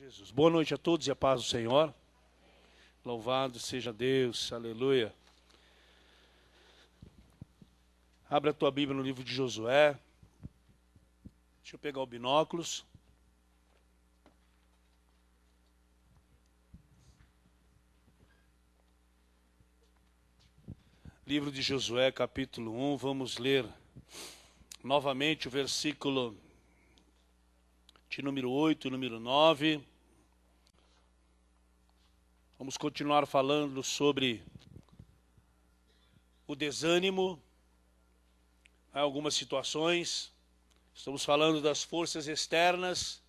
Jesus. Boa noite a todos e a paz do Senhor. Louvado seja Deus, aleluia. Abre a tua Bíblia no livro de Josué. Deixa eu pegar o binóculos. Livro de Josué, capítulo 1, vamos ler novamente o versículo de número 8 e número 9. Vamos continuar falando sobre o desânimo, algumas situações. Estamos falando das forças externas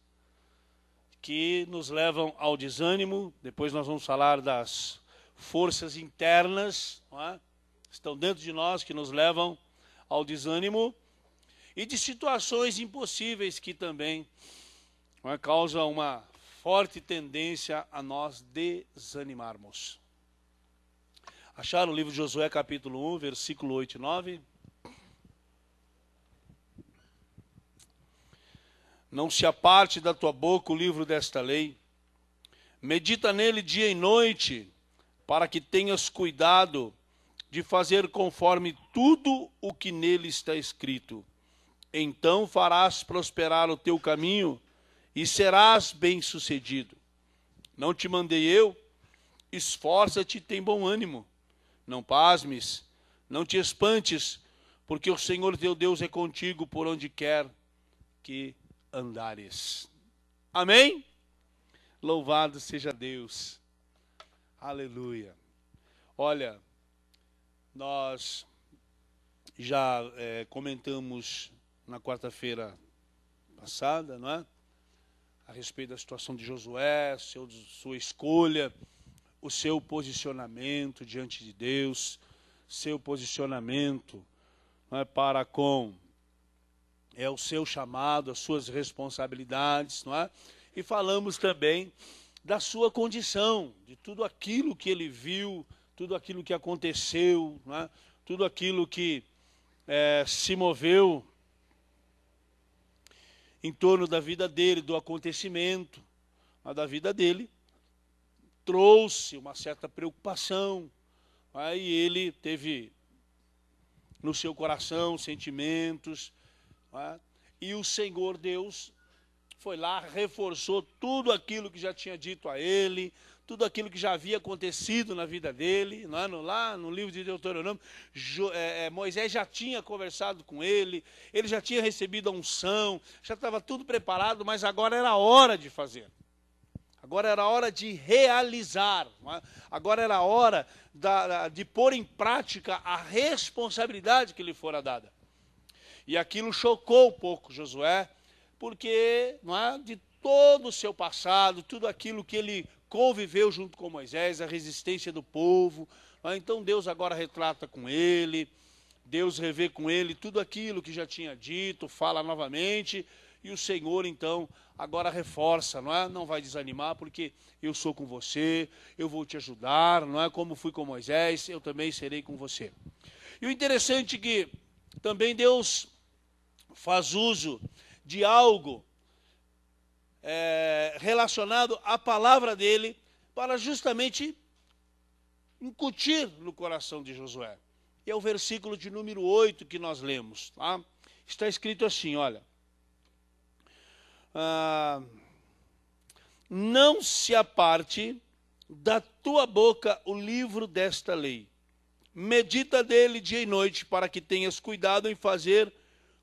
que nos levam ao desânimo. Depois nós vamos falar das forças internas, não é? Estão dentro de nós, que nos levam ao desânimo, e de situações impossíveis que também causam uma forte tendência a nós desanimarmos. Acharam o livro de Josué, capítulo 1, versículo 8 e 9? Não se aparte da tua boca o livro desta lei, medita nele dia e noite, para que tenhas cuidado de fazer conforme tudo o que nele está escrito. Então farás prosperar o teu caminho e serás bem-sucedido. Não te mandei eu? Esforça-te e tem bom ânimo. Não pasmes, não te espantes, porque o Senhor teu Deus é contigo por onde quer que andares. Amém? Louvado seja Deus. Aleluia. Olha, nós já comentamos na quarta-feira passada, não é? A respeito da situação de Josué, sua escolha, o seu posicionamento diante de Deus, seu posicionamento, não é, para com o seu chamado, as suas responsabilidades, não é? E falamos também da sua condição, de tudo aquilo que ele viu, tudo aquilo que aconteceu, não é? Tudo aquilo que se moveu em torno da vida dele, do acontecimento da vida dele, trouxe uma certa preocupação. E ele teve no seu coração sentimentos. E o Senhor Deus foi lá, reforçou tudo aquilo que já tinha dito a ele, tudo aquilo que já havia acontecido na vida dele, lá no livro de Deuteronômio. Moisés já tinha conversado com ele já tinha recebido a unção, já estava tudo preparado, mas agora era a hora de fazer. Agora era a hora de realizar, agora era a hora de pôr em prática a responsabilidade que lhe fora dada. E aquilo chocou um pouco Josué, porque de todo o seu passado, tudo aquilo que ele conviveu junto com Moisés, a resistência do povo. Então Deus agora retrata com ele, Deus revê com ele tudo aquilo que já tinha dito, fala novamente, e o Senhor então agora reforça, não vai desanimar, porque eu sou com você, eu vou te ajudar, como fui com Moisés, eu também serei com você. E o interessante é que também Deus faz uso de algo relacionado à palavra dele, para justamente incutir no coração de Josué. E é o versículo de número 8 que nós lemos. Tá? Está escrito assim, olha. Não se aparte da tua boca o livro desta lei. Medita dele dia e noite, para que tenhas cuidado em fazer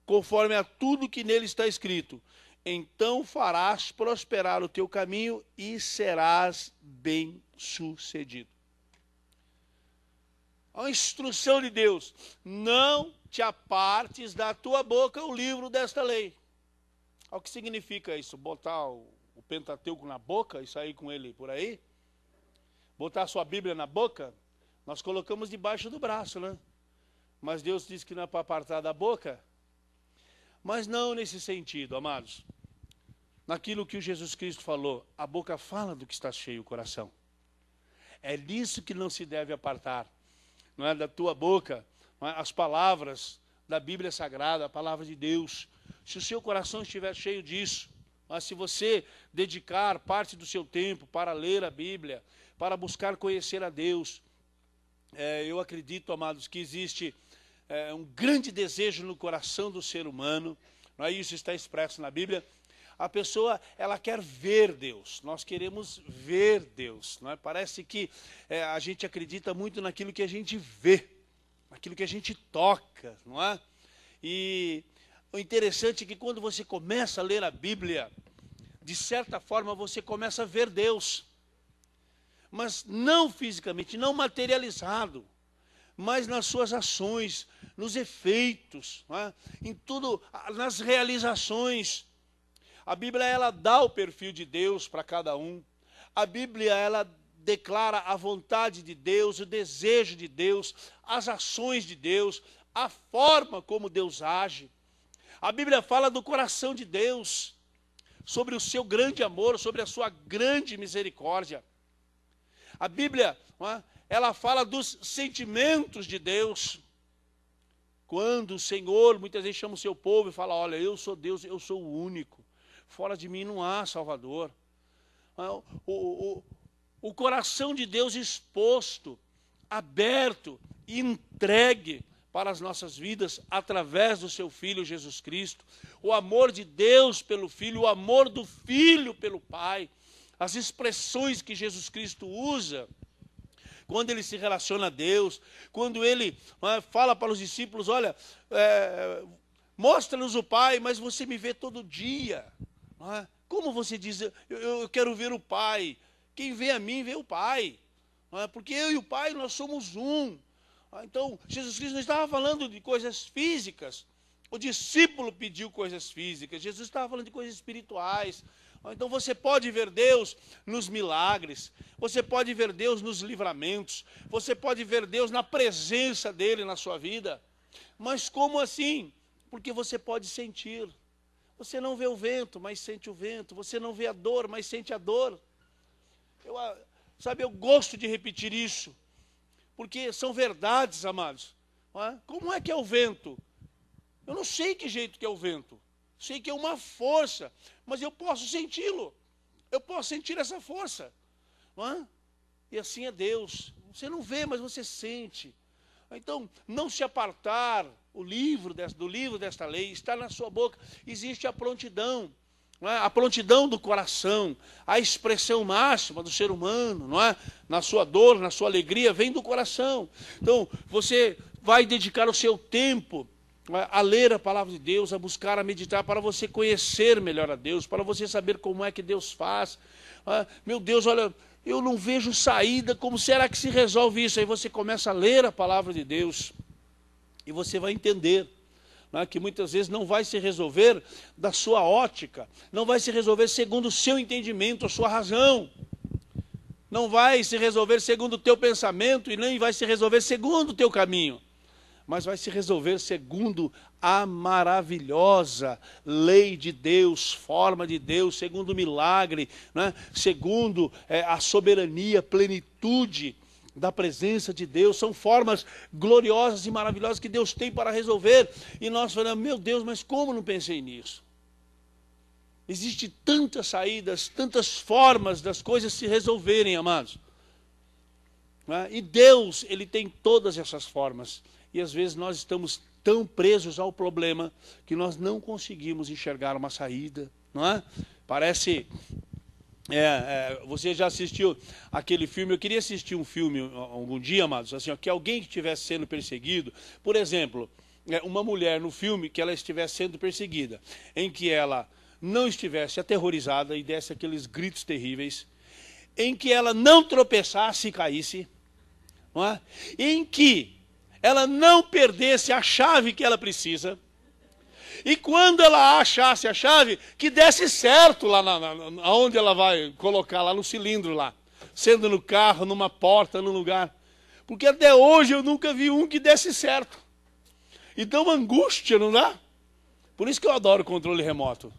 conforme a tudo que nele está escrito. Então farás prosperar o teu caminho e serás bem-sucedido. A instrução de Deus: não te apartes da tua boca o livro desta lei. O que significa isso? Botar o Pentateuco na boca e sair com ele por aí? Botar a sua Bíblia na boca? Nós colocamos debaixo do braço, né? Mas Deus disse que não é para apartar da boca. Mas não nesse sentido, amados. Naquilo que o Jesus Cristo falou, a boca fala do que está cheio o coração. É disso que não se deve apartar. Não é da tua boca, as palavras da Bíblia Sagrada, a palavra de Deus. Se o seu coração estiver cheio disso, Mas se você dedicar parte do seu tempo para ler a Bíblia, para buscar conhecer a Deus, eu acredito, amados, que existe um grande desejo no coração do ser humano, não é? Isso está expresso na Bíblia. A pessoa, ela quer ver Deus, nós queremos ver Deus, não é? Parece que a gente acredita muito naquilo que a gente vê, naquilo que a gente toca, não é? E o interessante é que quando você começa a ler a Bíblia, de certa forma você começa a ver Deus, mas não fisicamente, não materializado, mas nas suas ações, nos efeitos, não é? Em tudo, nas realizações. A Bíblia, ela dá o perfil de Deus para cada um. A Bíblia, ela declara a vontade de Deus, o desejo de Deus, as ações de Deus, a forma como Deus age. A Bíblia fala do coração de Deus, sobre o seu grande amor, sobre a sua grande misericórdia. A Bíblia, ela fala dos sentimentos de Deus. Quando o Senhor muitas vezes chama o seu povo e fala, olha, eu sou Deus, eu sou o único. Fora de mim não há Salvador. O coração de Deus exposto, aberto e entregue para as nossas vidas através do seu Filho Jesus Cristo. O amor de Deus pelo Filho, o amor do Filho pelo Pai. As expressões que Jesus Cristo usa quando ele se relaciona a Deus, quando ele fala para os discípulos, olha, mostra-nos o Pai, mas você me vê todo dia. Como você diz, eu quero ver o Pai. Quem vê a mim, vê o Pai. Porque eu e o Pai, nós somos um. Então, Jesus Cristo não estava falando de coisas físicas. O discípulo pediu coisas físicas. Jesus estava falando de coisas espirituais. Então, você pode ver Deus nos milagres. Você pode ver Deus nos livramentos. Você pode ver Deus na presença dEle na sua vida. Mas como assim? Porque você pode sentir. Você não vê o vento, mas sente o vento. Você não vê a dor, mas sente a dor. Eu gosto de repetir isso, porque são verdades, amados. Como é que é o vento? Eu não sei que jeito que é o vento. Sei que é uma força, mas eu posso senti-lo. Eu posso sentir essa força. E assim é Deus. Você não vê, mas você sente. Então, não se apartar do livro desta lei, está na sua boca. Existe a prontidão. A prontidão do coração, a expressão máxima do ser humano, não é? Na sua dor, na sua alegria, vem do coração. Então, você vai dedicar o seu tempo a ler a palavra de Deus, a buscar, a meditar, para você conhecer melhor a Deus, para você saber como é que Deus faz. Meu Deus, olha, eu não vejo saída, como será que se resolve isso? Aí você começa a ler a palavra de Deus e você vai entender que muitas vezes não vai se resolver da sua ótica, não vai se resolver segundo o seu entendimento, a sua razão. Não vai se resolver segundo o teu pensamento e nem vai se resolver segundo o teu caminho. Mas vai se resolver segundo a maravilhosa lei de Deus, forma de Deus, segundo o milagre, segundo a soberania, plenitude da presença de Deus. São formas gloriosas e maravilhosas que Deus tem para resolver. E nós falamos, meu Deus, mas como não pensei nisso? Existem tantas saídas, tantas formas das coisas se resolverem, amados. E Deus, Ele tem todas essas formas. E às vezes nós estamos tão presos ao problema que nós não conseguimos enxergar uma saída, não é? Parece... você já assistiu aquele filme? Eu queria assistir um filme algum dia, amados, assim, que alguém que estivesse sendo perseguido, por exemplo, uma mulher no filme que ela estivesse sendo perseguida, em que ela não estivesse aterrorizada e desse aqueles gritos terríveis, em que ela não tropeçasse e caísse, não é? Em que ela não perdesse a chave que ela precisa. E quando ela achasse a chave, que desse certo lá onde ela vai colocar, lá no cilindro lá. Sendo no carro, numa porta, num lugar. Porque até hoje eu nunca vi um que desse certo. Então angústia, não dá? Por isso que eu adoro controle remoto.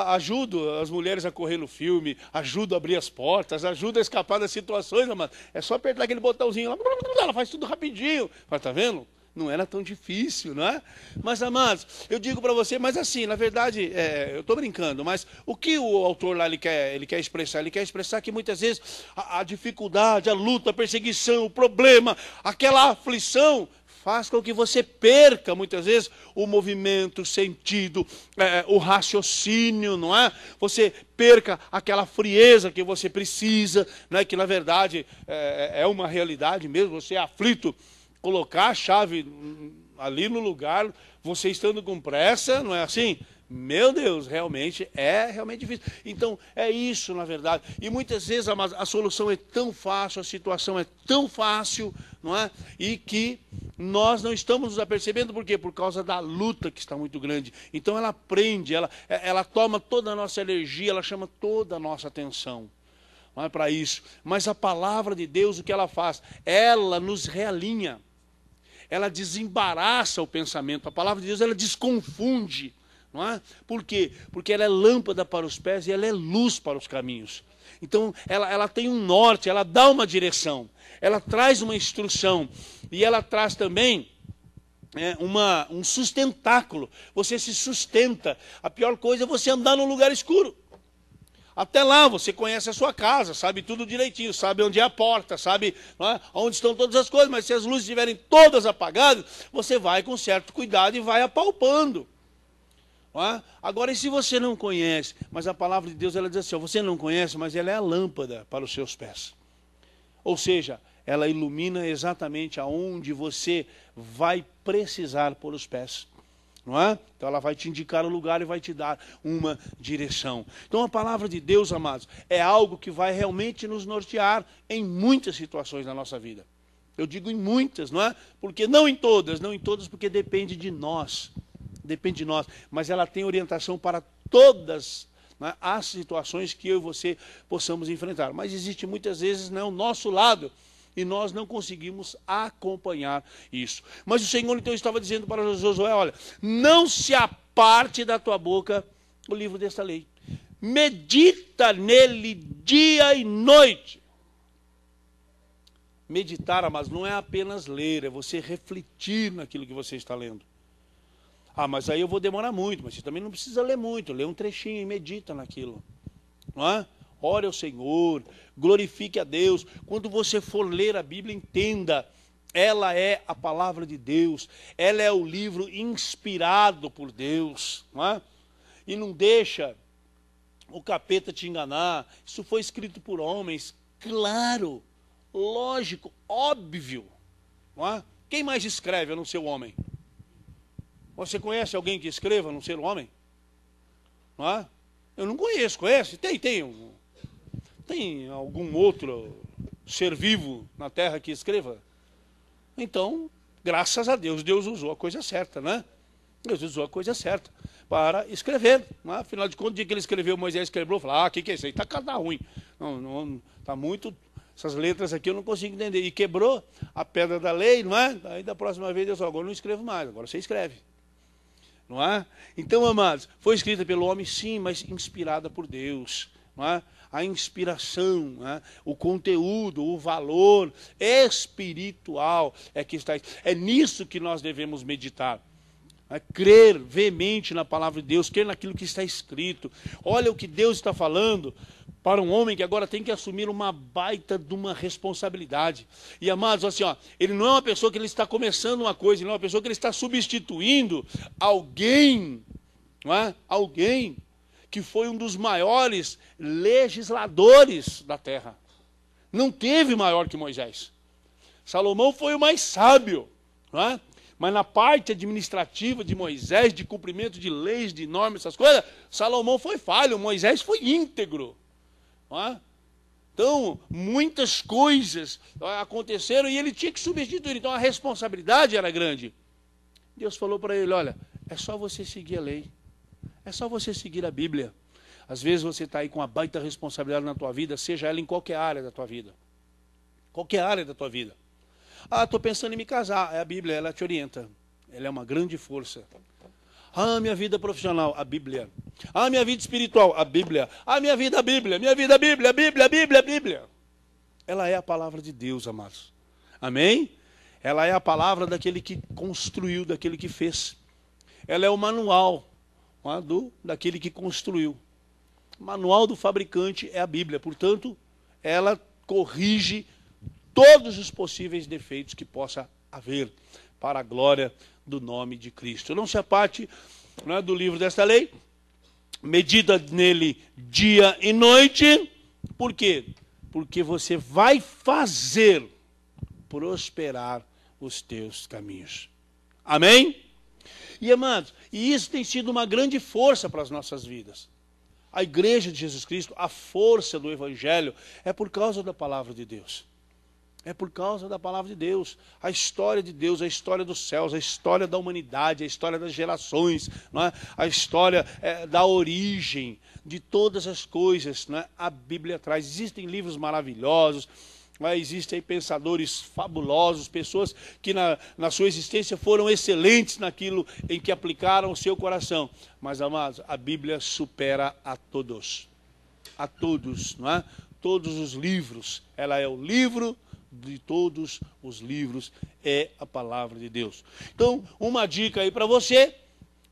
Ajudo as mulheres a correr no filme, ajudo a abrir as portas, ajudo a escapar das situações, mas é só apertar aquele botãozinho lá, ela faz tudo rapidinho. Mas tá vendo? Não era tão difícil, não é? Mas, amados, eu digo para você, mas assim, na verdade, eu estou brincando, mas o que o autor lá ele quer expressar? Ele quer expressar que muitas vezes a dificuldade, a luta, a perseguição, o problema, aquela aflição, faz com que você perca, muitas vezes, o movimento, o sentido, o raciocínio, não é? Você perca aquela frieza que você precisa, né? Que na verdade é uma realidade mesmo, você é aflito. Colocar a chave ali no lugar, você estando com pressa, não é assim? Meu Deus, realmente difícil. Então, é isso, na verdade. E muitas vezes a solução é tão fácil, a situação é tão fácil, não é? E que nós não estamos nos apercebendo, por quê? Por causa da luta que está muito grande. Então, ela prende, ela toma toda a nossa energia, ela chama toda a nossa atenção. Não é para isso. Mas a palavra de Deus, o que ela faz? Ela nos realinha. Ela desembaraça o pensamento. A palavra de Deus, ela desconfunde. Não é? Por quê? Porque ela é lâmpada para os pés e ela é luz para os caminhos. Então, ela tem um norte, ela dá uma direção. Ela traz uma instrução. E ela traz também um sustentáculo. Você se sustenta. A pior coisa é você andar num lugar escuro. Até lá você conhece a sua casa, sabe tudo direitinho, sabe onde é a porta, sabe, não é? Onde estão todas as coisas, mas se as luzes estiverem todas apagadas, você vai com certo cuidado e vai apalpando. Não é? Agora, e se você não conhece, mas a palavra de Deus ela diz assim, você não conhece, mas ela é a lâmpada para os seus pés. Ou seja, ela ilumina exatamente aonde você vai precisar pôr os pés. Não é? Então ela vai te indicar o lugar e vai te dar uma direção. Então a palavra de Deus, amados, é algo que vai realmente nos nortear em muitas situações da nossa vida. Eu digo em muitas, não é? Porque não em todas porque depende de nós. Depende de nós. Mas ela tem orientação para todas, não é, as situações que eu e você possamos enfrentar. Mas existe muitas vezes, né, o nosso lado. E nós não conseguimos acompanhar isso. Mas o Senhor então estava dizendo para Josué, olha, não se aparte da tua boca o livro desta lei. Medita nele dia e noite. Meditar, mas não é apenas ler, é você refletir naquilo que você está lendo. Ah, mas aí eu vou demorar muito, mas você também não precisa ler muito, lê um trechinho e medita naquilo. Não é? Ore ao Senhor, glorifique a Deus. Quando você for ler a Bíblia, entenda, ela é a palavra de Deus, ela é o livro inspirado por Deus, não é? E não deixa o capeta te enganar, isso foi escrito por homens, claro, lógico, óbvio, não é? Quem mais escreve a não ser o homem? Você conhece alguém que escreva a não ser o homem? Não é? Eu não conheço, conhece? Tem algum outro ser vivo na terra que escreva? Então, graças a Deus, Deus usou a coisa certa, né? Deus usou a coisa certa para escrever. Né? Afinal de contas, o dia que ele escreveu, Moisés quebrou, falou, o que é isso aí? Tá ruim. Não, tá muito, essas letras aqui eu não consigo entender. E quebrou a pedra da lei, não é? Aí da próxima vez, Deus falou, agora eu não escrevo mais, agora você escreve. Não é? Então, amados, foi escrita pelo homem, sim, mas inspirada por Deus. Não é? A inspiração, né? O conteúdo, o valor espiritual é que está. É nisso que nós devemos meditar. É crer veemente na palavra de Deus, crer naquilo que está escrito. Olha o que Deus está falando para um homem que agora tem que assumir uma baita de uma responsabilidade. E amados, assim, ó, ele não é uma pessoa que ele está começando uma coisa, ele é uma pessoa que ele está substituindo alguém, não é? Alguém que foi um dos maiores legisladores da terra. Não teve maior que Moisés. Salomão foi o mais sábio, não é? Mas na parte administrativa de Moisés, de cumprimento de leis, de normas, essas coisas, Salomão foi falho, Moisés foi íntegro. Não é? Então, muitas coisas aconteceram e ele tinha que substituir. Então, a responsabilidade era grande. Deus falou para ele, olha, é só você seguir a lei. É só você seguir a Bíblia. Às vezes você está aí com uma baita responsabilidade na tua vida, seja ela em qualquer área da tua vida. Qualquer área da tua vida. Ah, estou pensando em me casar. É a Bíblia, ela te orienta. Ela é uma grande força. Ah, minha vida profissional, a Bíblia. Ah, minha vida espiritual, a Bíblia. Ah, minha vida, a Bíblia. Minha vida, a Bíblia, a Bíblia, a Bíblia, a Bíblia. Ela é a palavra de Deus, amados. Amém? Ela é a palavra daquele que construiu, daquele que fez. Ela é o manual daquele que construiu. O manual do fabricante é a Bíblia. Portanto, ela corrige todos os possíveis defeitos que possa haver, para a glória do nome de Cristo. Não se aparte do livro desta lei, medita nele dia e noite. Por quê? Porque você vai fazer prosperar os teus caminhos. Amém? E amados, e isso tem sido uma grande força para as nossas vidas. A igreja de Jesus Cristo, a força do Evangelho, é por causa da palavra de Deus. É por causa da palavra de Deus. A história de Deus, a história dos céus, a história da humanidade, a história das gerações, não é? A história da origem de todas as coisas, não é? A Bíblia traz. Existem livros maravilhosos, existem pensadores fabulosos, pessoas que na sua existência foram excelentes naquilo em que aplicaram o seu coração. Mas, amados, a Bíblia supera a todos. A todos, não é? Todos os livros. Ela é o livro de todos os livros, é a palavra de Deus. Então, uma dica aí para você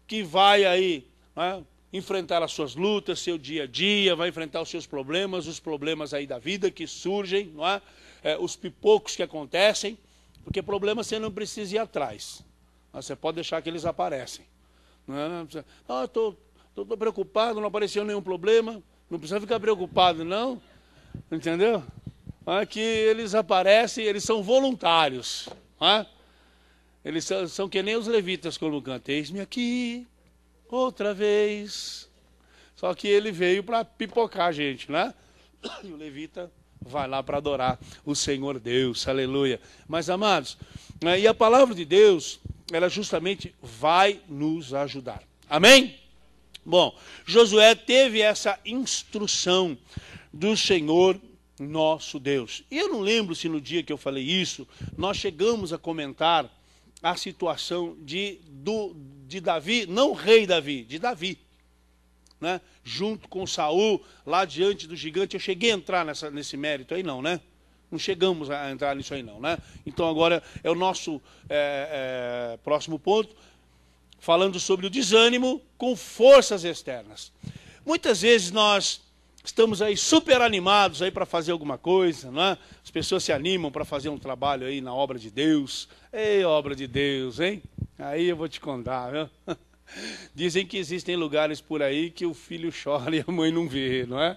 que vai aí, né, enfrentar as suas lutas, seu dia a dia, vai enfrentar os seus problemas, os problemas aí da vida que surgem, não é? Os pipocos que acontecem, porque problema você não precisa ir atrás. Você pode deixar que eles aparecem. Não, estou preocupado, não apareceu nenhum problema, não precisa ficar preocupado não, entendeu? Que eles aparecem, eles são voluntários. Eles são que nem os levitas quando cantam. Eis-me aqui, outra vez. Só que ele veio para pipocar a gente, né? E o levita vai lá para adorar o Senhor Deus, aleluia. Mas, amados, e a palavra de Deus, ela justamente vai nos ajudar. Amém? Bom, Josué teve essa instrução do Senhor nosso Deus. E eu não lembro se no dia que eu falei isso, nós chegamos a comentar a situação de Davi, não o rei Davi, de Davi, né? Junto com Saul, lá diante do gigante. Eu cheguei a entrar nesse mérito aí não, né? Não chegamos a entrar nisso aí não, né? Então agora é o nosso próximo ponto, falando sobre o desânimo com forças externas. Muitas vezes nós estamos aí super animados aí para fazer alguma coisa, não é? As pessoas se animam para fazer um trabalho aí na obra de Deus. Ei, obra de Deus, hein? Aí eu vou te contar, viu? Dizem que existem lugares por aí que o filho chora e a mãe não vê, não é?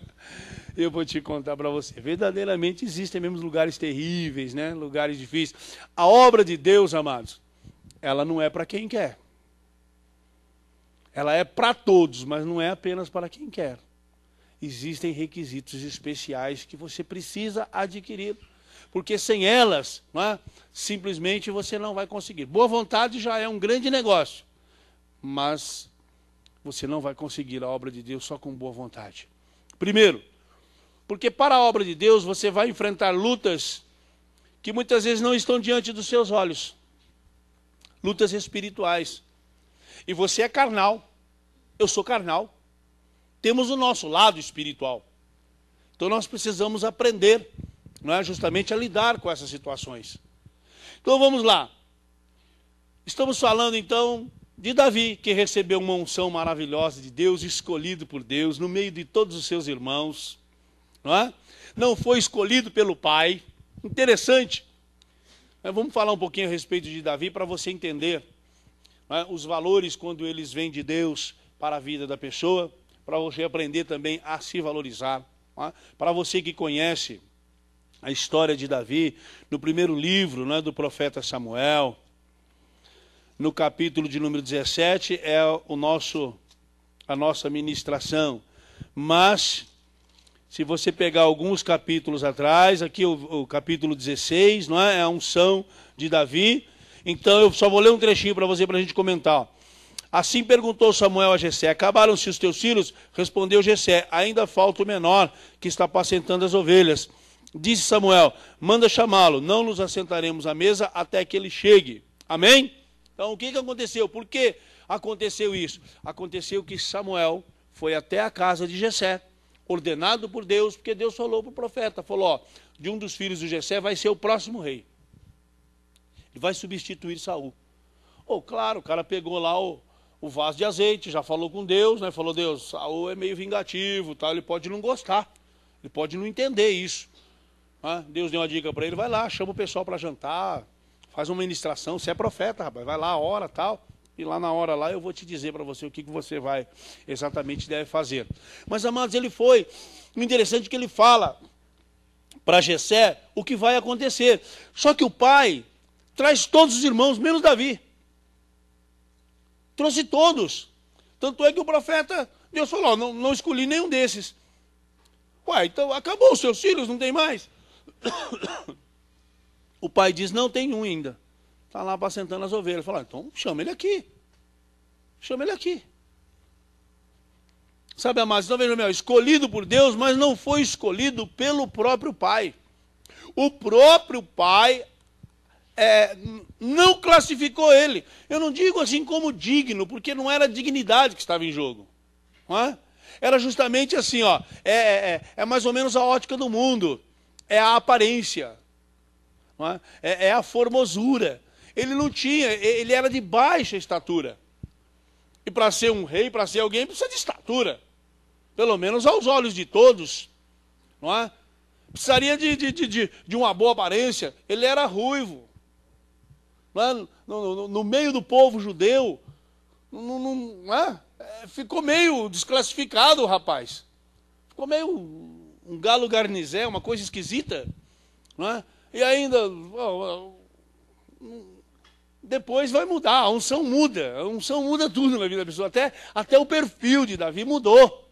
Eu vou te contar para você. Verdadeiramente existem mesmo lugares terríveis, né? Lugares difíceis. A obra de Deus, amados, ela não é para quem quer. Ela é para todos, mas não é apenas para quem quer. Existem requisitos especiais que você precisa adquirir, porque sem elas, não é? Simplesmente você não vai conseguir. Boa vontade já é um grande negócio, mas você não vai conseguir a obra de Deus só com boa vontade. Primeiro, porque para a obra de Deus você vai enfrentar lutas que muitas vezes não estão diante dos seus olhos. Lutas espirituais. E você é carnal, eu sou carnal. Temos o nosso lado espiritual. Então nós precisamos aprender, não é, justamente a lidar com essas situações. Então vamos lá. Estamos falando então de Davi, que recebeu uma unção maravilhosa de Deus, escolhido por Deus, no meio de todos os seus irmãos. Não é? Não foi escolhido pelo pai. Interessante. Vamos falar um pouquinho a respeito de Davi para você entender, não é, os valores quando eles vêm de Deus para a vida da pessoa, para você aprender também a se valorizar. Não é? Para você que conhece a história de Davi, no primeiro livro, não é, do profeta Samuel, no capítulo de número 17, é a nossa ministração. Mas, se você pegar alguns capítulos atrás, aqui o capítulo 16, não é? É a unção de Davi. Então, eu só vou ler um trechinho para você, para a gente comentar. Assim perguntou Samuel a Jessé: acabaram-se os teus filhos? Respondeu Jessé: ainda falta o menor, que está apacentando as ovelhas. Disse Samuel: manda chamá-lo, não nos assentaremos à mesa até que ele chegue. Amém? Então, o que aconteceu? Por que aconteceu isso? Aconteceu que Samuel foi até a casa de Jessé, ordenado por Deus, porque Deus falou para o profeta, falou, ó, de um dos filhos de Jessé vai ser o próximo rei. Ele vai substituir Saul. Oh, claro, o cara pegou lá o vaso de azeite, já falou com Deus, né? Falou, Deus, Saul é meio vingativo, tá? Ele pode não gostar, ele pode não entender isso. Ah, Deus deu uma dica para ele, vai lá, chama o pessoal para jantar, faz uma ministração, você é profeta, rapaz, vai lá, ora, tal. E lá na hora lá eu vou te dizer para você o que você vai exatamente deve fazer. Mas, amados, ele foi. O interessante é que ele fala para Jessé o que vai acontecer. Só que o pai traz todos os irmãos, menos Davi. Trouxe todos. Tanto é que o profeta, Deus falou, não escolhi nenhum desses. Ué, então acabou os seus filhos, não tem mais? O pai diz, não, tem um ainda. Está lá apacentando as ovelhas. Fala, então chama ele aqui. Chama ele aqui. Sabe, amados, então veja, escolhido por Deus, mas não foi escolhido pelo próprio pai. O próprio pai não classificou ele. Eu não digo assim como digno, porque não era a dignidade que estava em jogo. Não é? Era justamente assim, ó, é mais ou menos a ótica do mundo. É a aparência. Não é? É a formosura. Ele não tinha, ele era de baixa estatura. E para ser um rei, para ser alguém, precisa de estatura. Pelo menos aos olhos de todos. Não é? Precisaria de uma boa aparência. Ele era ruivo. No meio do povo judeu, ficou meio desclassificado o rapaz. Ficou meio um galo garnizé, uma coisa esquisita. Não é? E ainda, depois vai mudar, a unção muda tudo na vida da pessoa. Até o perfil de Davi mudou.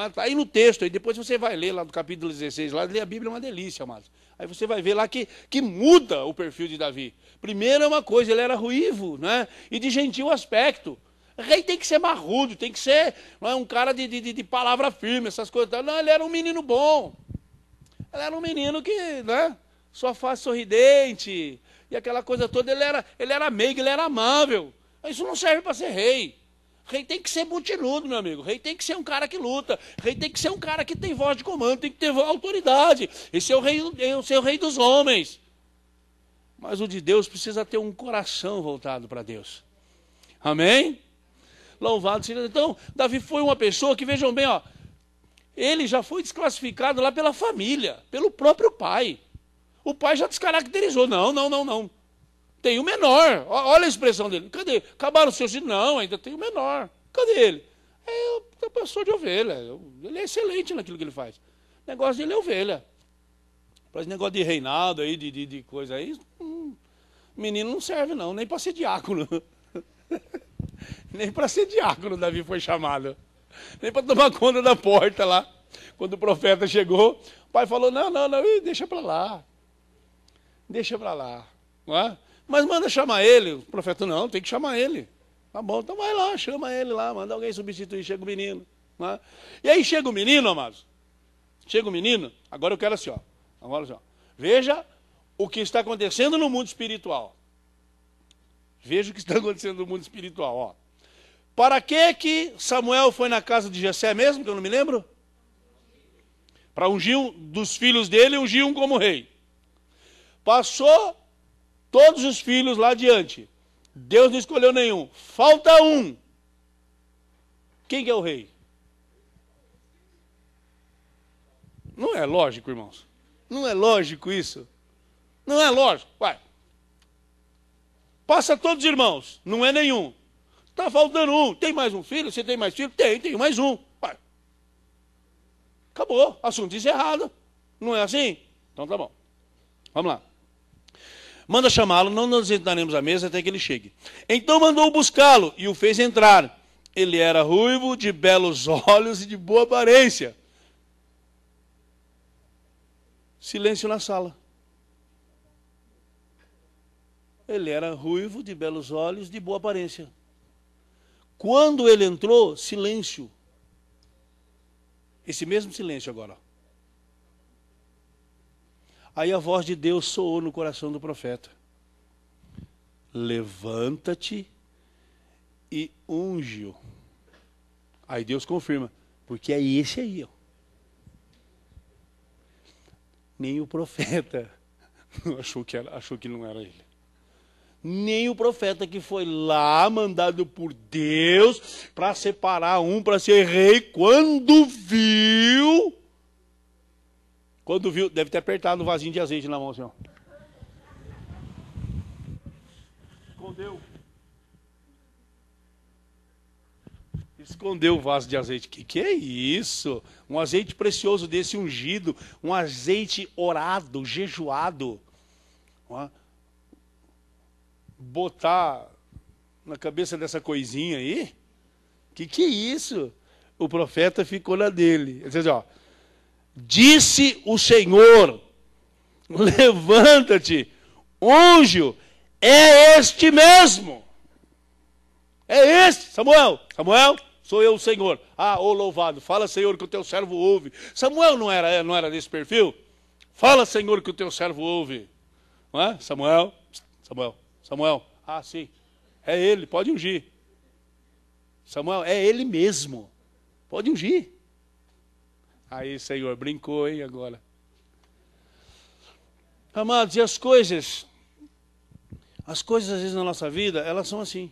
Está aí no texto, aí depois você vai ler lá do capítulo 16, lá ler a Bíblia é uma delícia, amados. Aí você vai ver lá que muda o perfil de Davi. Primeiro é uma coisa, ele era ruivo, né? E de gentil aspecto. O rei tem que ser marrudo, tem que ser um cara de palavra firme, essas coisas. Não, ele era um menino bom. Ele era um menino que, né? Sua face sorridente, e aquela coisa toda, ele era meigo, ele era amável. Isso não serve para ser rei. Rei tem que ser multinudo, meu amigo. Rei tem que ser um cara que luta. Rei tem que ser um cara que tem voz de comando, tem que ter autoridade. Esse é o rei dos homens. Mas o de Deus precisa ter um coração voltado para Deus. Amém? Louvado seja Deus. Então, Davi foi uma pessoa que, vejam bem, ó, ele já foi desclassificado lá pela família, pelo próprio pai. O pai já descaracterizou. Não. Tem o menor. Olha a expressão dele. Cadê? Acabaram os seus filhos? Não, ainda tem o menor. Cadê ele? É pastor de ovelha. Ele é excelente naquilo que ele faz. O negócio dele é ovelha. Para esse negócio de reinado aí, de coisa aí, menino não serve não, nem para ser diácono. Nem para ser diácono Davi foi chamado. Nem para tomar conta da porta lá. Quando o profeta chegou, o pai falou, não, deixa para lá. Deixa para lá. Não é? Mas manda chamar ele. O profeta, não, tem que chamar ele. Tá bom, então vai lá, chama ele lá, manda alguém substituir, chega o menino. Não é? E aí chega o menino, amados. Chega o menino, agora eu quero assim, ó. Agora assim, ó. Veja o que está acontecendo no mundo espiritual. Veja o que está acontecendo no mundo espiritual, ó. Para que Samuel foi na casa de Jessé mesmo, que eu não me lembro? Para ungir um dos filhos dele, ungir um como rei. Passou todos os filhos lá adiante. Deus não escolheu nenhum. Falta um. Quem que é o rei? Não é lógico, irmãos. Não é lógico isso. Não é lógico. Vai. Passa todos os irmãos. Não é nenhum. Está faltando um. Tem mais um filho? Você tem mais filho? Tem mais um. Vai. Acabou. Assunto encerrado. Não é assim? Então tá bom. Vamos lá. Manda chamá-lo, não nos sentaremos à mesa até que ele chegue. Então mandou buscá-lo e o fez entrar. Ele era ruivo, de belos olhos e de boa aparência. Silêncio na sala. Ele era ruivo, de belos olhos, de boa aparência. Quando ele entrou, silêncio. Esse mesmo silêncio agora. Aí a voz de Deus soou no coração do profeta. Levanta-te e unge-o. Aí Deus confirma, porque é esse aí, ó. Nem o profeta achou que não era ele. nem o profeta que foi lá mandado por Deus para separar um para ser rei, quando viu, deve ter apertado um vasinho de azeite na mão, senhor. Escondeu o vaso de azeite. Que é isso? Um azeite precioso desse, ungido, um azeite orado, jejuado. Botar na cabeça dessa coisinha aí? Que é isso? O profeta ficou na dele. Ele diz, ó, disse o Senhor, levanta-te, unge-o, é este mesmo. É este, Samuel. Samuel, sou eu o Senhor. Ah, ô louvado, fala, Senhor, que o teu servo ouve. Samuel não era desse perfil? Fala, Senhor, que o teu servo ouve. Não é? Samuel. Ah, sim. É ele, pode ungir. Samuel, é ele mesmo. Pode ungir. Aí, Senhor, brincou, hein, agora. Amados, e as coisas às vezes na nossa vida, elas são assim.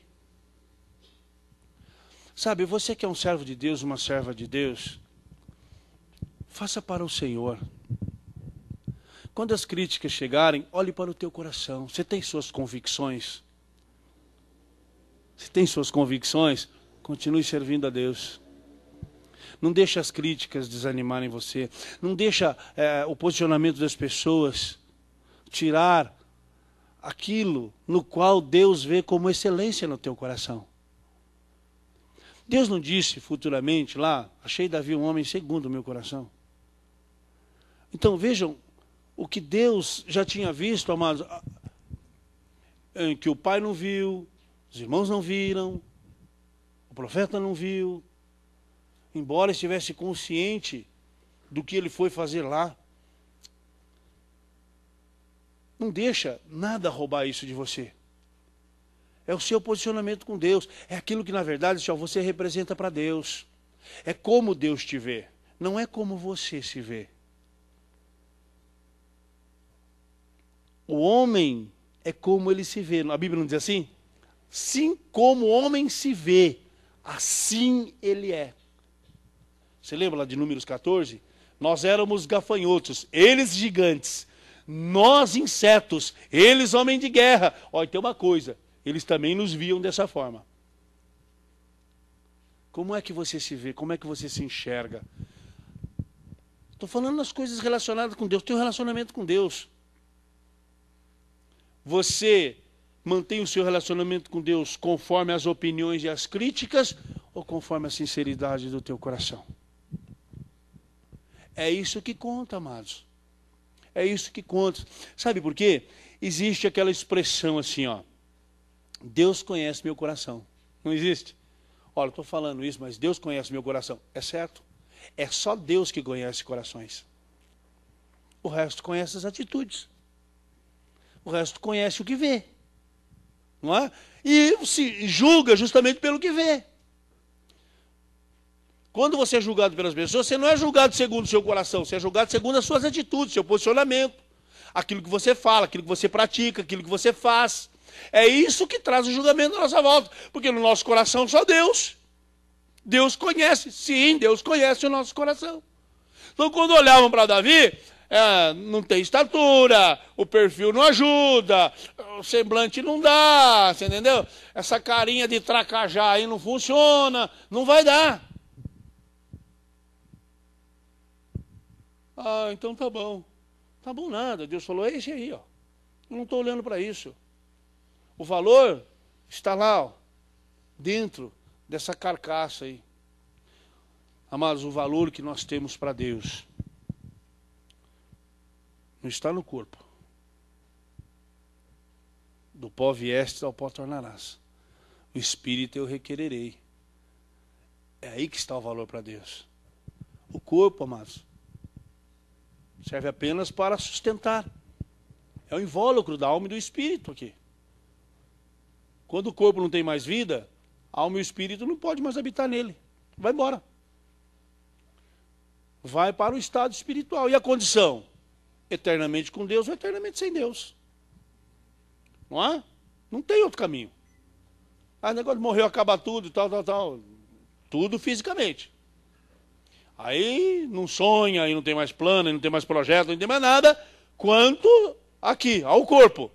Sabe, você que é um servo de Deus, uma serva de Deus, faça para o Senhor. Quando as críticas chegarem, olhe para o teu coração. Você tem suas convicções? Se tem suas convicções, continue servindo a Deus. Não deixe as críticas desanimarem você. Não deixa o posicionamento das pessoas tirar aquilo no qual Deus vê como excelência no teu coração. Deus não disse futuramente lá, achei Davi um homem segundo o meu coração. Então vejam o que Deus já tinha visto, amados, que o pai não viu, os irmãos não viram, o profeta não viu, embora estivesse consciente do que ele foi fazer lá. Não deixa nada roubar isso de você. É o seu posicionamento com Deus. É aquilo que, na verdade, você representa para Deus. É como Deus te vê. Não é como você se vê. O homem é como ele se vê. A Bíblia não diz assim? Sim, como o homem se vê, assim ele é. Você lembra lá de Números 14? Nós éramos gafanhotos, eles gigantes. Nós insetos, eles homens de guerra. Olha, tem uma coisa. Eles também nos viam dessa forma. Como é que você se vê? Como é que você se enxerga? Estou falando das coisas relacionadas com Deus. Tem um relacionamento com Deus. Você mantém o seu relacionamento com Deus conforme as opiniões e as críticas ou conforme a sinceridade do teu coração? É isso que conta, amados. É isso que conta. Sabe por quê? Existe aquela expressão assim, ó. Deus conhece meu coração. Não existe? Olha, estou falando isso, mas Deus conhece meu coração. É certo? É só Deus que conhece corações. O resto conhece as atitudes. O resto conhece o que vê. Não é? E se julga justamente pelo que vê. Quando você é julgado pelas pessoas, você não é julgado segundo o seu coração, você é julgado segundo as suas atitudes, seu posicionamento, aquilo que você fala, aquilo que você pratica, aquilo que você faz. É isso que traz o julgamento à nossa volta, porque no nosso coração só Deus. Deus conhece, sim, Deus conhece o nosso coração. Então quando olhavam para Davi, não tem estatura, o perfil não ajuda, o semblante não dá, você entendeu? Essa carinha de tracajá aí não funciona, não vai dar. Ah, então tá bom. Tá bom nada. Deus falou, é esse aí, ó. Eu não estou olhando para isso. O valor está lá, ó, dentro dessa carcaça aí. Amados, o valor que nós temos para Deus não está no corpo. Do pó viestes, ao pó tornarás. O Espírito eu requererei. É aí que está o valor para Deus. O corpo, amados, serve apenas para sustentar. É o invólucro da alma e do espírito aqui. Quando o corpo não tem mais vida, a alma e o espírito não podem mais habitar nele. Vai embora. Vai para o estado espiritual. E a condição? Eternamente com Deus ou eternamente sem Deus. Não é? Não tem outro caminho. Aí o negócio morreu, acaba tudo, tal. Tudo fisicamente. Aí não sonha, aí não tem mais plano, aí não tem mais projeto, não tem mais nada, quanto aqui, ao corpo.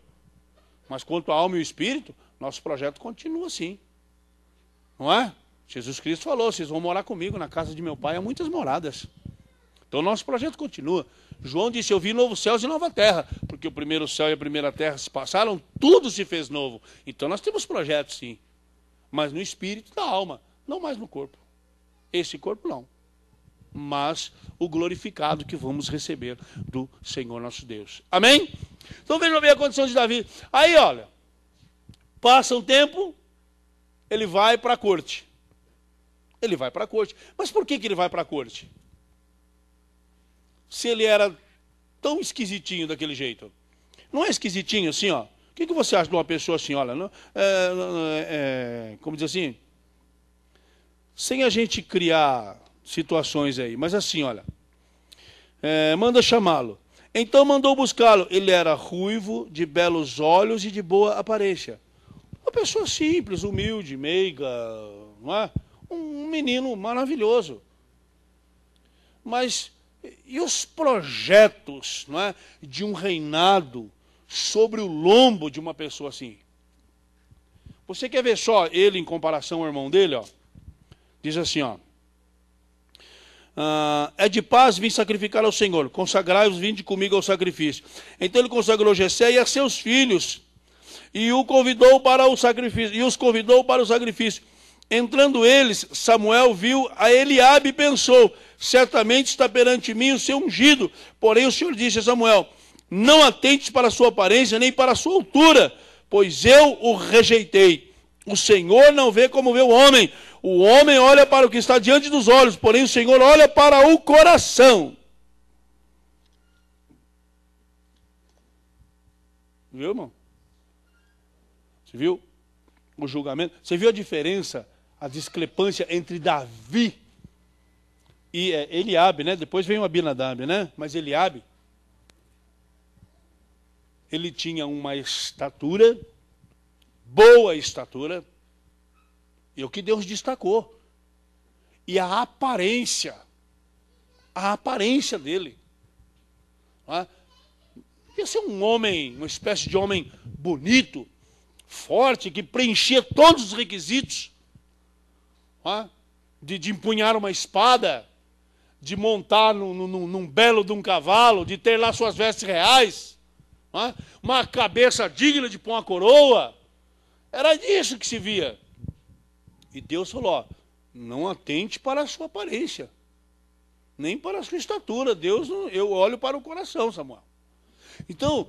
Mas quanto à alma e o espírito, nosso projeto continua assim. Não é? Jesus Cristo falou, vocês vão morar comigo na casa de meu pai, há muitas moradas. Então nosso projeto continua. João disse, eu vi novos céus e nova terra, porque o primeiro céu e a primeira terra se passaram, tudo se fez novo. Então nós temos projetos sim, mas no espírito e na alma, não mais no corpo. Esse corpo não, mas o glorificado que vamos receber do Senhor nosso Deus. Amém? Então vejam bem a condição de Davi. Aí olha, passa um tempo, ele vai para a corte. Ele vai para a corte. Mas por que ele vai para a corte? Se ele era tão esquisitinho daquele jeito. Não é esquisitinho assim, ó. O que você acha de uma pessoa assim, olha? Como diz assim? Sem a gente criar situações aí. Mas assim, olha. Manda chamá-lo. Então mandou buscá-lo. Ele era ruivo, de belos olhos e de boa aparência. Uma pessoa simples, humilde, meiga, não é? Um menino maravilhoso. Mas e os projetos, não é, de um reinado sobre o lombo de uma pessoa assim? Você quer ver só ele em comparação ao irmão dele? Ó? Diz assim, ó. É de paz vim sacrificar ao Senhor, consagrai-vos, vinde comigo ao sacrifício. Então ele consagrou Jessé e a seus filhos, e os convidou para o sacrifício. Entrando eles, Samuel viu a Eliabe e pensou, certamente está perante mim o seu ungido. Porém o Senhor disse a Samuel, não atentes para a sua aparência, nem para a sua altura, pois eu o rejeitei. O Senhor não vê como vê o homem. O homem olha para o que está diante dos olhos, porém o Senhor olha para o coração. Viu, irmão? Você viu o julgamento? Você viu a diferença, a discrepância entre Davi e Eliabe, né? Depois vem o Abinadab, né? Mas Eliabe, ele tinha uma estatura, boa estatura, e o que Deus destacou. E a aparência dele. Ia ser um homem, uma espécie de homem bonito, forte, que preenchia todos os requisitos. De empunhar uma espada, de montar num belo de um cavalo, de ter lá suas vestes reais, uma cabeça digna de pôr uma coroa. Era disso que se via. E Deus falou, ó, não atente para a sua aparência, nem para a sua estatura. Deus, eu olho para o coração, Samuel. Então,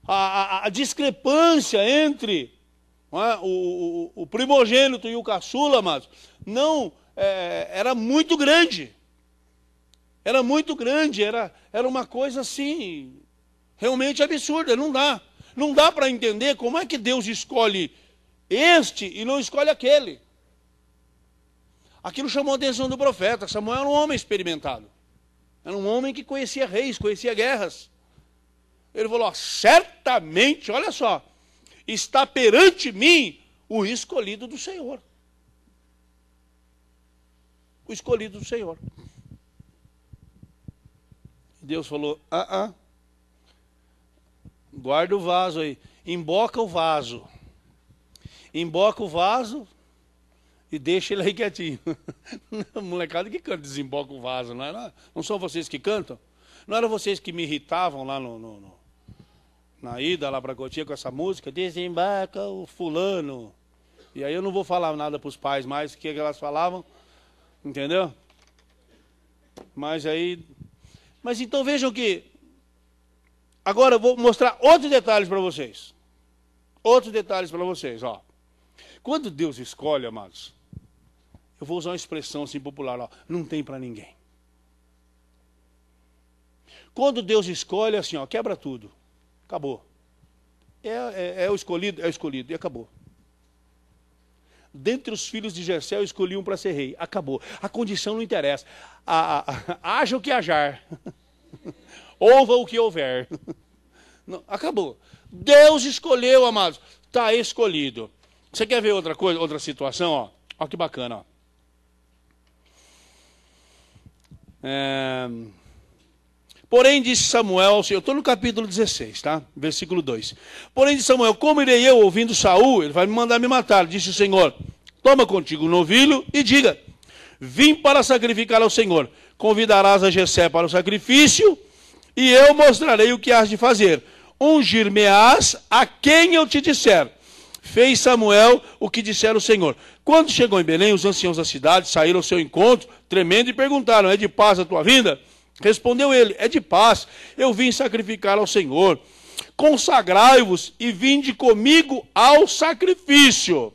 a discrepância entre o primogênito e o caçula, amados, não, era muito grande. Era muito grande, era uma coisa assim, realmente absurda. Não dá para entender como é que Deus escolhe este e não escolhe aquele. Aquilo chamou a atenção do profeta. Samuel era um homem experimentado. Era um homem que conhecia reis, conhecia guerras. Ele falou, certamente, olha só, está perante mim o escolhido do Senhor. O escolhido do Senhor. Deus falou, guarda o vaso aí, emboca o vaso. Emboca o vaso e deixa ele aí quietinho. Molecada que canta, desemboca o vaso, não são vocês que cantam? Não eram vocês que me irritavam lá na ida lá para Cotia com essa música? Desembarca o fulano. E aí eu não vou falar nada para os pais mais, o que elas falavam, entendeu? Mas então vejam que, agora eu vou mostrar outros detalhes para vocês. Outros detalhes para vocês, ó. Quando Deus escolhe, amados, eu vou usar uma expressão assim popular, ó, não tem para ninguém. Quando Deus escolhe, assim, ó, quebra tudo. Acabou. É o escolhido, e acabou. Dentre os filhos de Jessé, eu escolhi um para ser rei. Acabou. A condição não interessa. Haja o que hajar. Ouva o que houver. Não, acabou. Deus escolheu, amados. está escolhido. Você quer ver outra coisa, outra situação? Ó? Olha que bacana. Ó. Porém, disse Samuel ao Senhor, eu estou no capítulo 16, tá? Versículo 2. Porém, disse Samuel, como irei eu ouvindo Saul? Ele vai me mandar me matar. Disse o Senhor, toma contigo um novilho e diga, vim para sacrificar ao Senhor. Convidarás a Jessé para o sacrifício e eu mostrarei o que has de fazer. Ungir-me-ás a quem eu te disser. Fez Samuel o que dissera o Senhor. Quando chegou em Belém, os anciãos da cidade saíram ao seu encontro, tremendo, e perguntaram, é de paz a tua vinda? Respondeu ele, é de paz, eu vim sacrificar ao Senhor. Consagrai-vos e vinde comigo ao sacrifício.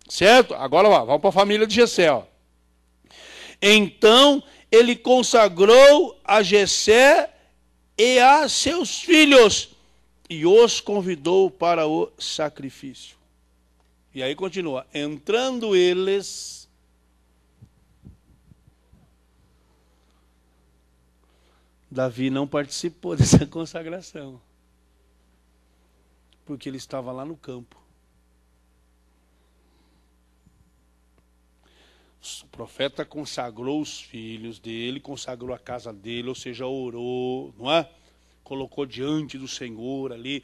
Certo? Agora vamos para a família de Jessé. Ó. Então ele consagrou a Jessé e a seus filhos e os convidou para o sacrifício. E aí continua, entrando eles, Davi não participou dessa consagração, porque ele estava lá no campo. O profeta consagrou os filhos dele, consagrou a casa dele, ou seja, orou, não é? Colocou diante do Senhor ali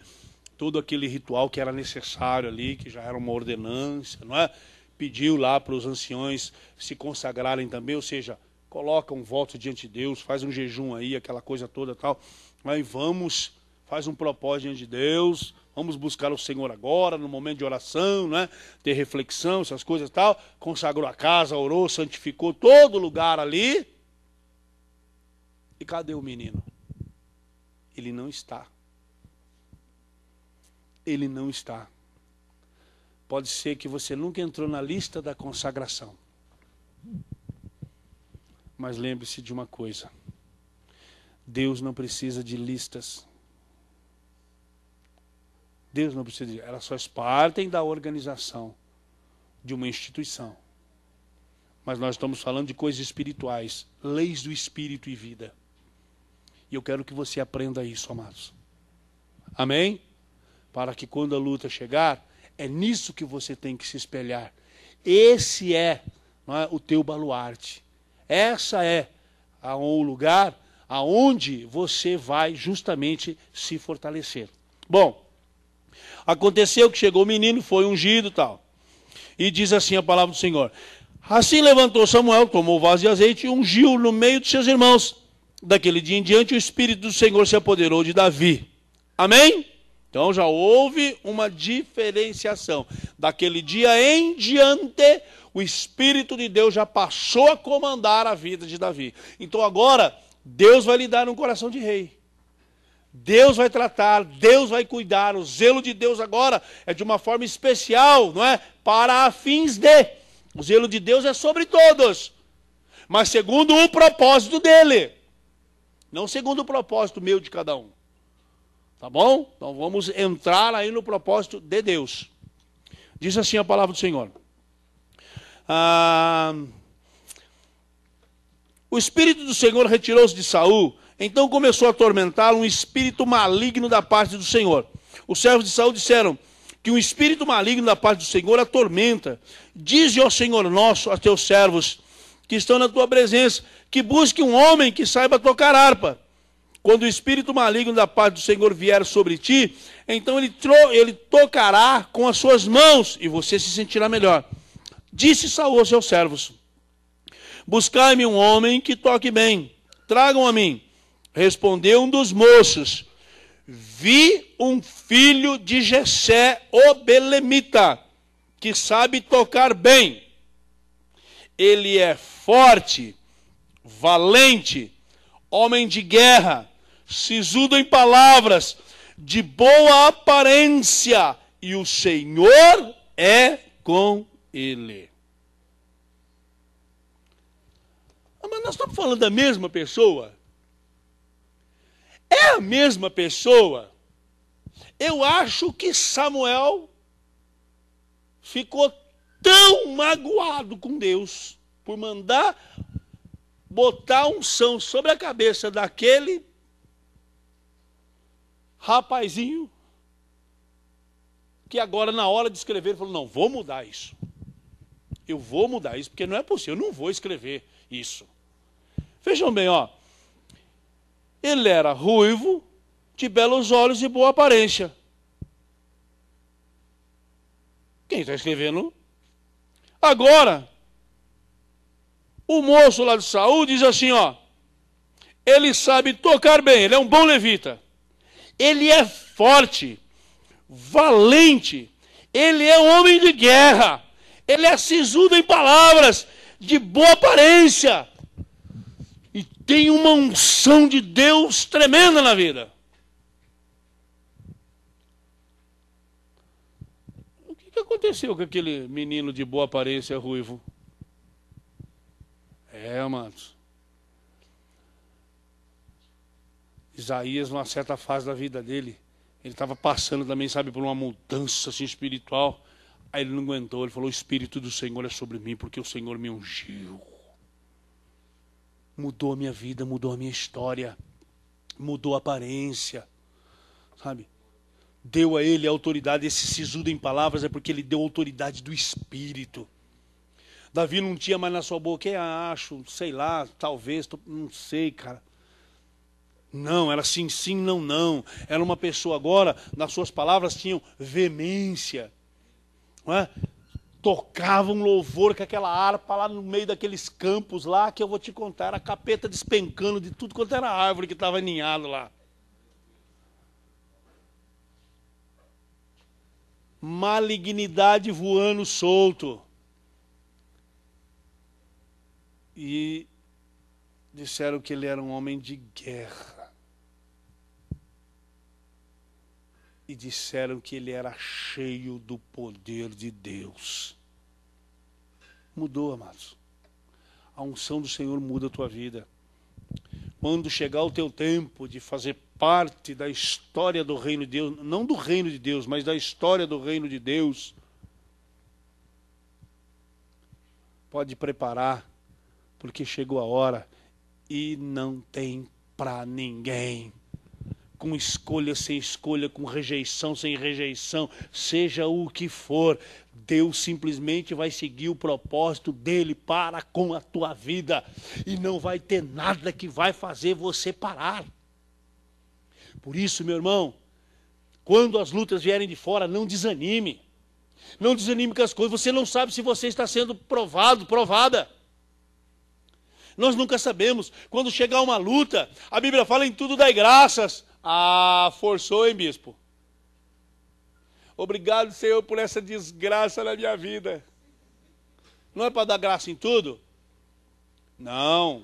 todo aquele ritual que era necessário ali, que já era uma ordenança, não é? Pediu lá para os anciões se consagrarem também, ou seja, coloca um voto diante de Deus, faz um jejum aí, aquela coisa toda tal. Aí vamos, faz um propósito diante de Deus, vamos buscar o Senhor agora, no momento de oração, né? Ter reflexão, essas coisas e tal. Consagrou a casa, orou, santificou todo lugar ali. E cadê o menino? Ele não está. Ele não está. Pode ser que você nunca entrou na lista da consagração. Mas lembre-se de uma coisa. Deus não precisa de listas. Deus não precisa de... Elas só partem da organização de uma instituição. Mas nós estamos falando de coisas espirituais. Leis do Espírito e vida. E eu quero que você aprenda isso, amados. Amém? Para que quando a luta chegar, é nisso que você tem que se espelhar. Esse é, não é, o teu baluarte. Essa é o lugar aonde você vai justamente se fortalecer. Bom, aconteceu que chegou o menino, foi ungido e tal. E diz assim a palavra do Senhor. Assim levantou Samuel, tomou o vaso de azeite e ungiu no meio de seus irmãos. Daquele dia em diante o Espírito do Senhor se apoderou de Davi. Amém? Então já houve uma diferenciação. Daquele dia em diante, o Espírito de Deus já passou a comandar a vida de Davi. Então agora, Deus vai lhe dar um coração de rei. Deus vai tratar, Deus vai cuidar. O zelo de Deus agora é de uma forma especial, não é? Para fins de. O zelo de Deus é sobre todos. Mas segundo o propósito dele. Não segundo o propósito meu de cada um. Tá bom? Então vamos entrar aí no propósito de Deus. Diz assim a palavra do Senhor. O Espírito do Senhor retirou-se de Saul. Então começou a atormentá-lo um espírito maligno da parte do Senhor. Os servos de Saul disseram que um espírito maligno da parte do Senhor atormenta. Dize ao Senhor nosso, a teus servos que estão na tua presença, que busque um homem que saiba tocar harpa. Quando o espírito maligno da parte do Senhor vier sobre ti, então ele tocará com as suas mãos e você se sentirá melhor. Disse Saul aos seus servos, buscai-me um homem que toque bem, tragam a mim. Respondeu um dos moços, vi um filho de Jessé, o belemita, que sabe tocar bem. Ele é forte, valente, homem de guerra, sisudo em palavras, de boa aparência, e o Senhor é com ele. Mas nós estamos falando da mesma pessoa? É a mesma pessoa? Eu acho que Samuel ficou tão magoado com Deus por mandar botar unção sobre a cabeça daquele rapazinho, que agora, na hora de escrever, ele falou, não, vou mudar isso. Eu vou mudar isso, porque não é possível, eu não vou escrever isso. Vejam bem, ó. Ele era ruivo, de belos olhos e boa aparência. Quem está escrevendo? Agora, o moço lá de Saul diz assim, ó. Ele sabe tocar bem, ele é um bom levita. Ele é forte, valente. Ele é um homem de guerra. Ele é sisudo em palavras, de boa aparência. E tem uma unção de Deus tremenda na vida. O que aconteceu com aquele menino de boa aparência ruivo? Amados. Isaías, numa certa fase da vida dele, ele estava passando também, sabe, por uma mudança assim, espiritual. Aí ele não aguentou, ele falou, o Espírito do Senhor é sobre mim, porque o Senhor me ungiu. Mudou a minha vida, mudou a minha história, mudou a aparência, sabe? Deu a ele a autoridade, esse sisudo em palavras é porque ele deu autoridade do Espírito. Davi não tinha mais na sua boca, acho, sei lá, talvez, não sei, cara. Não, era sim, sim, não, não. Era uma pessoa agora, nas suas palavras tinham veemência. Não é? Tocava um louvor com aquela harpa lá no meio daqueles campos lá, que eu vou te contar, era capeta despencando de tudo quanto era árvore que estava aninhado lá. Malignidade voando solto. E disseram que ele era um homem de guerra. E disseram que ele era cheio do poder de Deus. Mudou, amados. A unção do Senhor muda a tua vida. Quando chegar o teu tempo de fazer parte da história do reino de Deus, não do reino de Deus, mas da história do reino de Deus, pode preparar, porque chegou a hora e não tem para ninguém. Com escolha, sem escolha, com rejeição, sem rejeição, seja o que for, Deus simplesmente vai seguir o propósito dele para com a tua vida. E não vai ter nada que vai fazer você parar. Por isso, meu irmão, quando as lutas vierem de fora, não desanime. Não desanime com as coisas. Você não sabe se você está sendo provado, provada. Nós nunca sabemos. Quando chegar uma luta, a Bíblia fala em tudo dai graças. Ah, forçou, hein, bispo? Obrigado, Senhor, por essa desgraça na minha vida. Não é para dar graça em tudo? Não,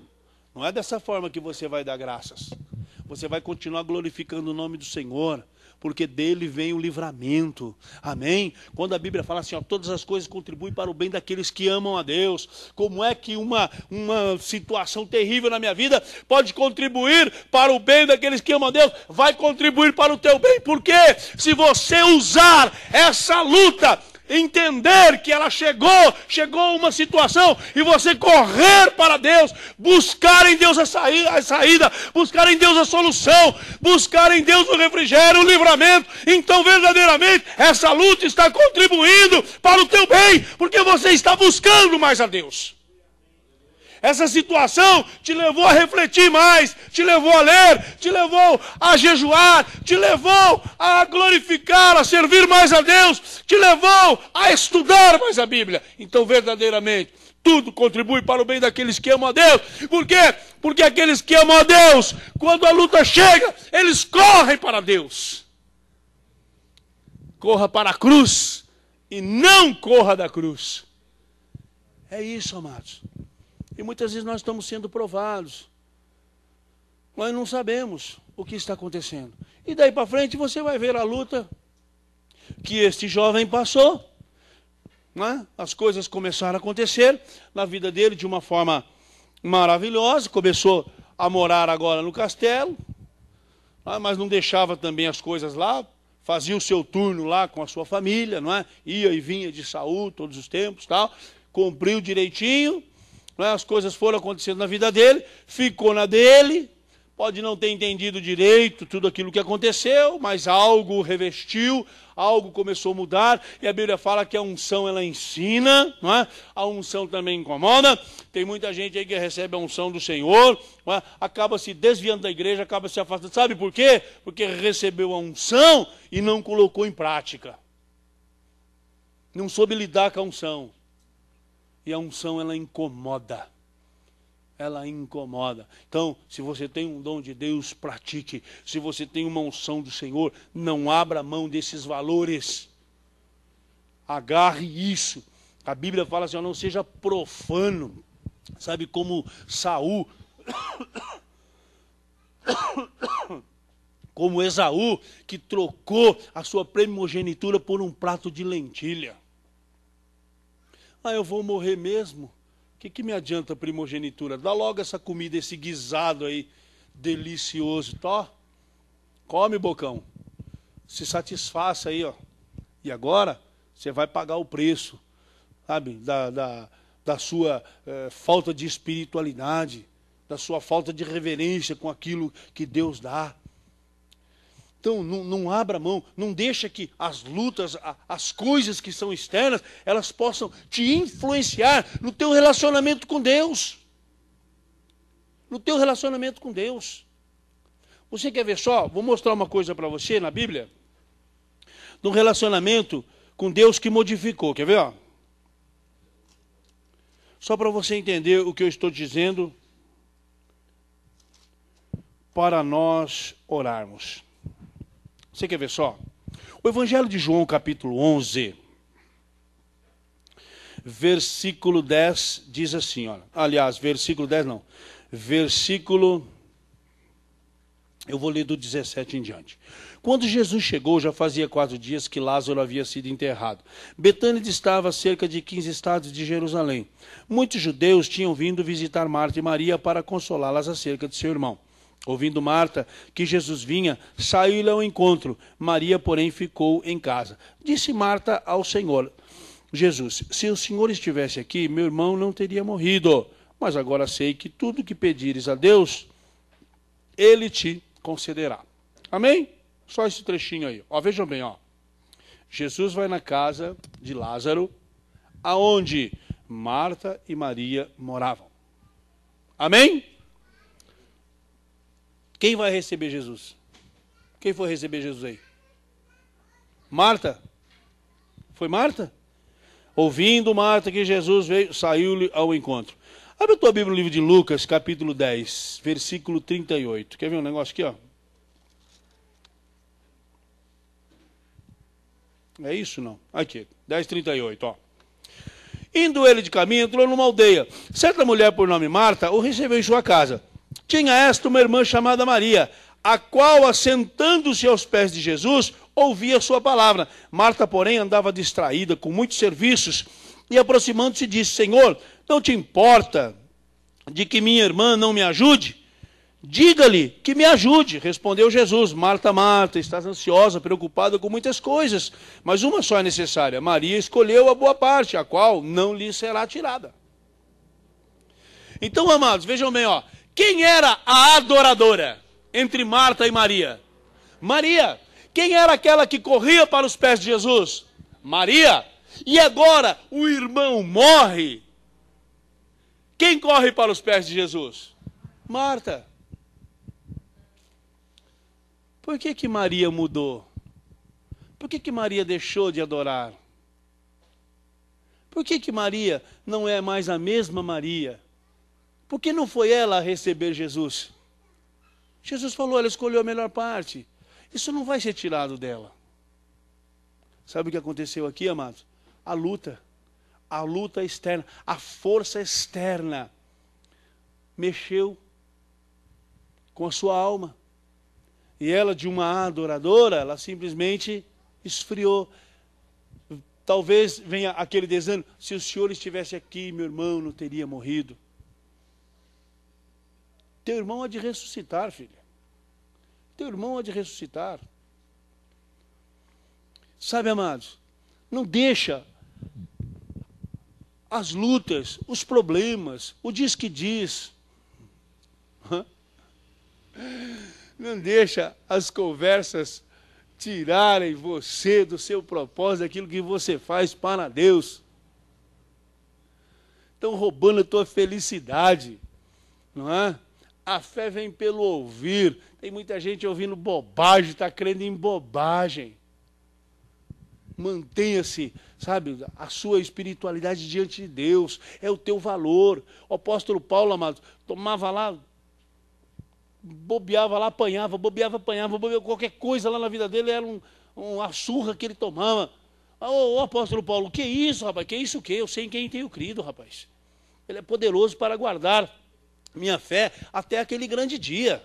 não é dessa forma que você vai dar graças. Você vai continuar glorificando o nome do Senhor, porque dele vem o livramento. Amém? Quando a Bíblia fala assim, ó, todas as coisas contribuem para o bem daqueles que amam a Deus. Como é que uma situação terrível na minha vida pode contribuir para o bem daqueles que amam a Deus? Vai contribuir para o teu bem. Por quê? Se você usar essa luta, entender que ela chegou uma situação e você correr para Deus, buscar em Deus a saída, buscar em Deus a solução, buscar em Deus o refrigério, o livramento, então verdadeiramente essa luta está contribuindo para o teu bem, porque você está buscando mais a Deus. Essa situação te levou a refletir mais, te levou a ler, te levou a jejuar, te levou a glorificar, a servir mais a Deus, te levou a estudar mais a Bíblia. Então, verdadeiramente, tudo contribui para o bem daqueles que amam a Deus. Por quê? Porque aqueles que amam a Deus, quando a luta chega, eles correm para Deus. Corra para a cruz e não corra da cruz. É isso, amados. E muitas vezes nós estamos sendo provados. Nós não sabemos o que está acontecendo. E daí para frente você vai ver a luta que este jovem passou. Né? As coisas começaram a acontecer na vida dele de uma forma maravilhosa. Começou a morar agora no castelo, mas não deixava também as coisas lá. Fazia o seu turno lá com a sua família, não é? Ia e vinha de Saul todos os tempos, tal. Cumpriu direitinho. As coisas foram acontecendo na vida dele, ficou na dele, pode não ter entendido direito tudo aquilo que aconteceu, mas algo revestiu, algo começou a mudar, e a Bíblia fala que a unção ela ensina, não é? A unção também incomoda. Tem muita gente aí que recebe a unção do Senhor, não é? Acaba se desviando da igreja, acaba se afastando. Sabe por quê? Porque recebeu a unção e não colocou em prática. Não soube lidar com a unção. E a unção ela incomoda. Ela incomoda. Então, se você tem um dom de Deus, pratique. Se você tem uma unção do Senhor, não abra mão desses valores. Agarre isso. A Bíblia fala assim, não seja profano. Sabe como Saul, como Esaú, que trocou a sua primogenitura por um prato de lentilha. Eu vou morrer mesmo. O que me adianta a primogenitura? Dá logo essa comida, esse guisado aí, delicioso. Tó, come, bocão. Se satisfaça aí, ó. E agora, você vai pagar o preço, sabe? Da sua falta de espiritualidade, da sua falta de reverência com aquilo que Deus dá. Então, não abra mão, não deixa que as lutas, as coisas que são externas, elas possam te influenciar no teu relacionamento com Deus. No teu relacionamento com Deus. Você quer ver só? Vou mostrar uma coisa para você na Bíblia. De um relacionamento com Deus que modificou. Quer ver? Ó? Só para você entender o que eu estou dizendo, para nós orarmos. Você quer ver só? O Evangelho de João, capítulo 11, versículo 10, diz assim, olha. Aliás, versículo 10 não. Versículo... Eu vou ler do 17 em diante. Quando Jesus chegou, já fazia 4 dias que Lázaro havia sido enterrado. Betânia estava a cerca de 15 estados de Jerusalém. Muitos judeus tinham vindo visitar Marta e Maria para consolá-las acerca de seu irmão. Ouvindo Marta que Jesus vinha, saiu-lhe ao encontro. Maria, porém, ficou em casa. Disse Marta ao Senhor, Jesus, se o Senhor estivesse aqui, meu irmão não teria morrido. Mas agora sei que tudo que pedires a Deus, Ele te concederá. Amém? Só esse trechinho aí. Ó, vejam bem, ó. Jesus vai na casa de Lázaro, aonde Marta e Maria moravam. Amém? Quem vai receber Jesus? Quem foi receber Jesus aí? Marta? Foi Marta? Ouvindo Marta que Jesus veio, saiu-lhe ao encontro. Abre a tua Bíblia no livro de Lucas, capítulo 10, versículo 38. Quer ver um negócio aqui, ó? É isso, não? Aqui, 10:38, ó. Indo ele de caminho, entrou numa aldeia. Certa mulher por nome Marta o recebeu em sua casa. Tinha esta uma irmã chamada Maria, a qual, assentando-se aos pés de Jesus, ouvia sua palavra. Marta, porém, andava distraída com muitos serviços, e aproximando-se disse, Senhor, não te importa de que minha irmã não me ajude? Diga-lhe que me ajude. Respondeu Jesus, Marta, Marta, estás ansiosa, preocupada com muitas coisas, mas uma só é necessária. Maria escolheu a boa parte, a qual não lhe será tirada. Então, amados, vejam bem, ó. Quem era a adoradora entre Marta e Maria? Maria. Quem era aquela que corria para os pés de Jesus? Maria. E agora o irmão morre. Quem corre para os pés de Jesus? Marta. Por que Maria mudou? Por que Maria deixou de adorar? Por que Maria não é mais a mesma Maria? Por que não foi ela a receber Jesus? Jesus falou, ela escolheu a melhor parte. Isso não vai ser tirado dela. Sabe o que aconteceu aqui, amados? A luta externa, a força externa mexeu com a sua alma. E ela, de uma adoradora, ela simplesmente esfriou. Talvez venha aquele desânimo, se o Senhor estivesse aqui, meu irmão não teria morrido. Teu irmão há de ressuscitar, filha. Teu irmão há de ressuscitar. Sabe, amados, não deixa as lutas, os problemas, o diz que diz, Não deixa as conversas tirarem você do seu propósito, daquilo que você faz para Deus. Estão roubando a tua felicidade, não é? A fé vem pelo ouvir. Tem muita gente ouvindo bobagem, está crendo em bobagem. Mantenha-se, sabe, a sua espiritualidade diante de Deus. É o teu valor. O apóstolo Paulo, amados, tomava lá, bobeava lá, apanhava, qualquer coisa lá na vida dele era uma surra que ele tomava. Ô apóstolo Paulo, que isso, rapaz? Que isso o quê? Eu sei em quem tenho crido, rapaz. Ele é poderoso para guardar minha fé até aquele grande dia.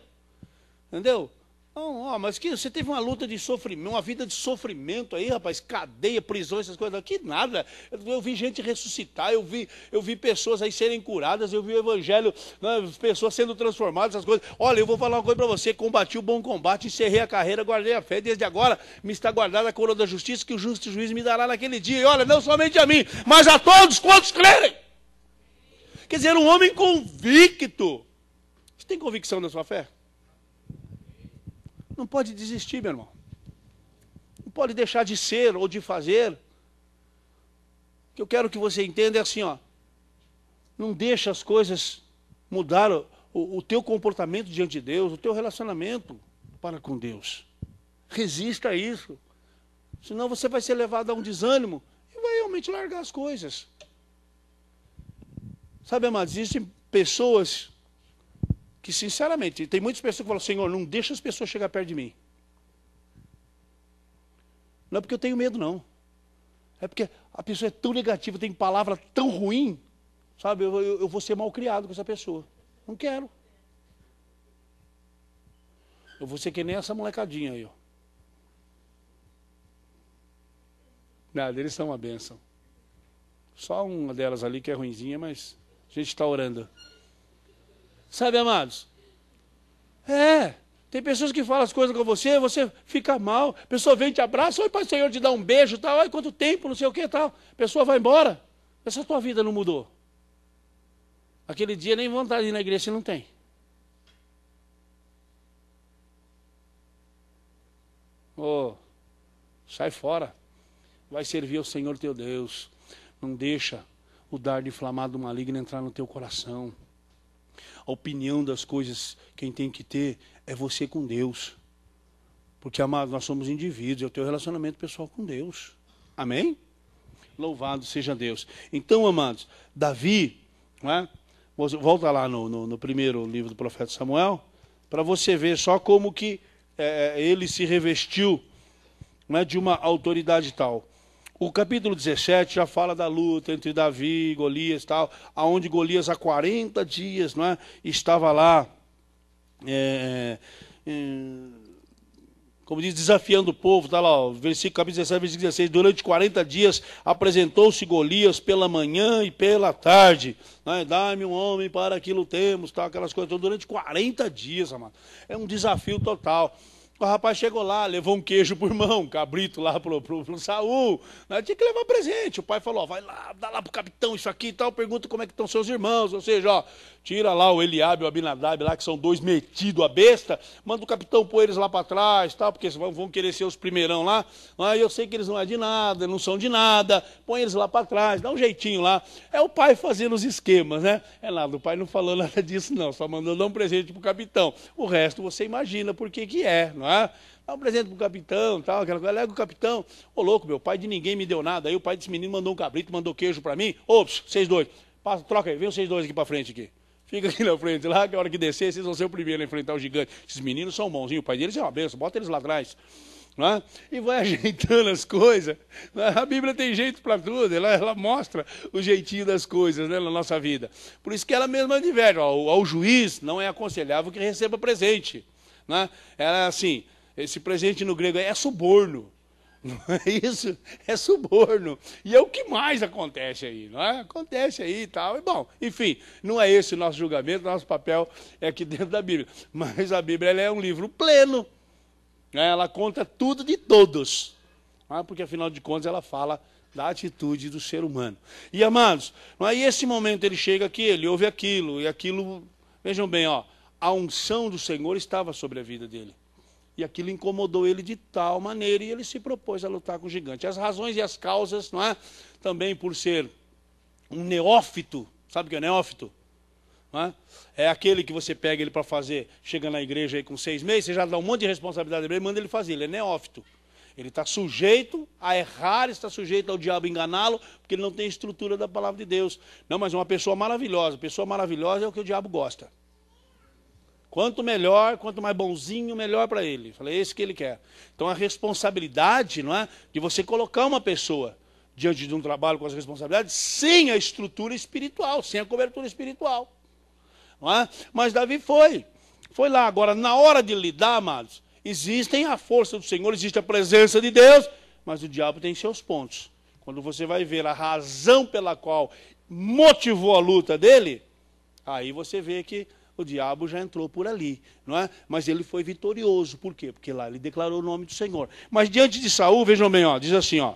Entendeu? Não, mas que você teve uma luta de sofrimento, uma vida de sofrimento aí, rapaz, cadeia, prisão, essas coisas aqui, nada. Eu vi gente ressuscitar, eu vi pessoas aí serem curadas, eu vi o evangelho, né, pessoas sendo transformadas, essas coisas. Olha, eu vou falar uma coisa para você, combati o bom combate, encerrei a carreira, guardei a fé, desde agora me está guardada a coroa da justiça que o justo juiz me dará naquele dia. E olha, não somente a mim, mas a todos quantos crerem. Quer dizer, um homem convicto. Você tem convicção da sua fé? Não pode desistir, meu irmão. Não pode deixar de ser ou de fazer. O que eu quero que você entenda é assim, ó. Não deixa as coisas mudar o teu comportamento diante de Deus, o teu relacionamento para com Deus. Resista a isso. Senão você vai ser levado a um desânimo e vai realmente largar as coisas. Sabe, amados, existem pessoas que, sinceramente, tem muitas pessoas que falam, Senhor, não deixa as pessoas chegar perto de mim. Não é porque eu tenho medo, não. É porque a pessoa é tão negativa, tem palavra tão ruim, sabe? Eu vou ser mal criado com essa pessoa. Não quero. Eu vou ser que nem essa molecadinha aí, ó. Nada, eles são uma bênção. Só uma delas ali que é ruinzinha, mas a gente está orando. Sabe, amados? Tem pessoas que falam as coisas com você, você fica mal, a pessoa vem, te abraça, oi, Pai, o Senhor te dá um beijo, tal, ai, quanto tempo, não sei o que, tal. A pessoa vai embora. Essa tua vida não mudou. Aquele dia nem vontade de ir na igreja você não tem. Sai fora. Vai servir ao Senhor teu Deus. Não deixa o dardo inflamado do maligno entrar no teu coração. A opinião das coisas, quem tem que ter é você com Deus. Porque, amados, nós somos indivíduos, é o teu relacionamento pessoal com Deus. Amém? Louvado seja Deus. Então, amados, Davi, não é? Volta lá no primeiro livro do profeta Samuel, para você ver só como que ele se revestiu, não é, de uma autoridade tal. O capítulo 17 já fala da luta entre Davi e Golias e tal, aonde Golias há 40 dias, não é, estava lá, como diz, desafiando o povo, está lá, ó, capítulo 17, versículo 16, durante 40 dias apresentou-se Golias pela manhã e pela tarde, né, dá-me um homem para que lutemos, tal, aquelas coisas, então, durante 40 dias, amado, é um desafio total. O rapaz chegou lá, levou um queijo pro irmão, um cabrito lá pro Saul, né? Tinha que levar presente. O pai falou, ó, vai lá, dá lá pro capitão isso aqui e tal, pergunta como é que estão seus irmãos, ou seja, ó, tira lá o Eliabe e o Abinadab lá, que são dois metidos a besta, manda o capitão pôr eles lá para trás, tal, porque eles vão querer ser os primeirão lá, aí eu sei que eles não é de nada, não são de nada, põe eles lá para trás, dá um jeitinho lá. É o pai fazendo os esquemas, né? É nada, o pai não falou nada disso não, só mandou dar um presente pro capitão. O resto você imagina por que é, não é? Dá um presente pro capitão, tal, aquela coisa, alega o capitão, ô louco, meu pai de ninguém me deu nada, aí o pai desse menino mandou um cabrito, mandou queijo para mim, ops, vocês dois, passa, troca aí, vem vocês dois aqui para frente aqui. Fica aqui na frente lá, que a hora que descer, vocês vão ser o primeiro a enfrentar o gigante. Esses meninos são bonzinhos, o pai deles é uma benção, bota eles lá atrás. Não é? E vai ajeitando as coisas. É? A Bíblia tem jeito para tudo, ela mostra o jeitinho das coisas, né, na nossa vida. Por isso que ela mesma adverte, ao juiz não é aconselhável que receba presente. Né? Ela assim, esse presente no grego é suborno. Não é isso? É suborno. E é o que mais acontece aí, não é? Acontece aí e tal. E bom, enfim, não é esse o nosso julgamento, nosso papel é aqui dentro da Bíblia. Mas a Bíblia ela é um livro pleno. Né? Ela conta tudo de todos. Não é? Porque, afinal de contas, ela fala da atitude do ser humano. E, amados, não é? E esse momento ele chega aqui, ele ouve aquilo, e aquilo, vejam bem, ó, a unção do Senhor estava sobre a vida dele. E aquilo incomodou ele de tal maneira, e ele se propôs a lutar com o gigante. As razões e as causas, não é? Também por ser um neófito. Sabe o que é neófito? Não é? É aquele que você pega ele para fazer, chega na igreja aí com 6 meses, você já dá um monte de responsabilidade para ele, manda ele fazer. Ele é neófito. Ele está sujeito a errar, está sujeito ao diabo enganá-lo, porque ele não tem estrutura da palavra de Deus. Não, mas uma pessoa maravilhosa. Pessoa maravilhosa é o que o diabo gosta. Quanto melhor, quanto mais bonzinho, melhor para ele. Falei, é esse que ele quer. Então a responsabilidade, não é, de você colocar uma pessoa diante de um trabalho com as responsabilidades, sem a estrutura espiritual, sem a cobertura espiritual. Não é? Mas Davi foi lá. Agora, na hora de lidar, amados, existem a força do Senhor, existe a presença de Deus, mas o diabo tem seus pontos. Quando você vai ver a razão pela qual motivou a luta dele, aí você vê que o diabo já entrou por ali, não é? Mas ele foi vitorioso. Por quê? Porque lá ele declarou o nome do Senhor. Mas diante de Saul, vejam bem, ó, diz assim, ó.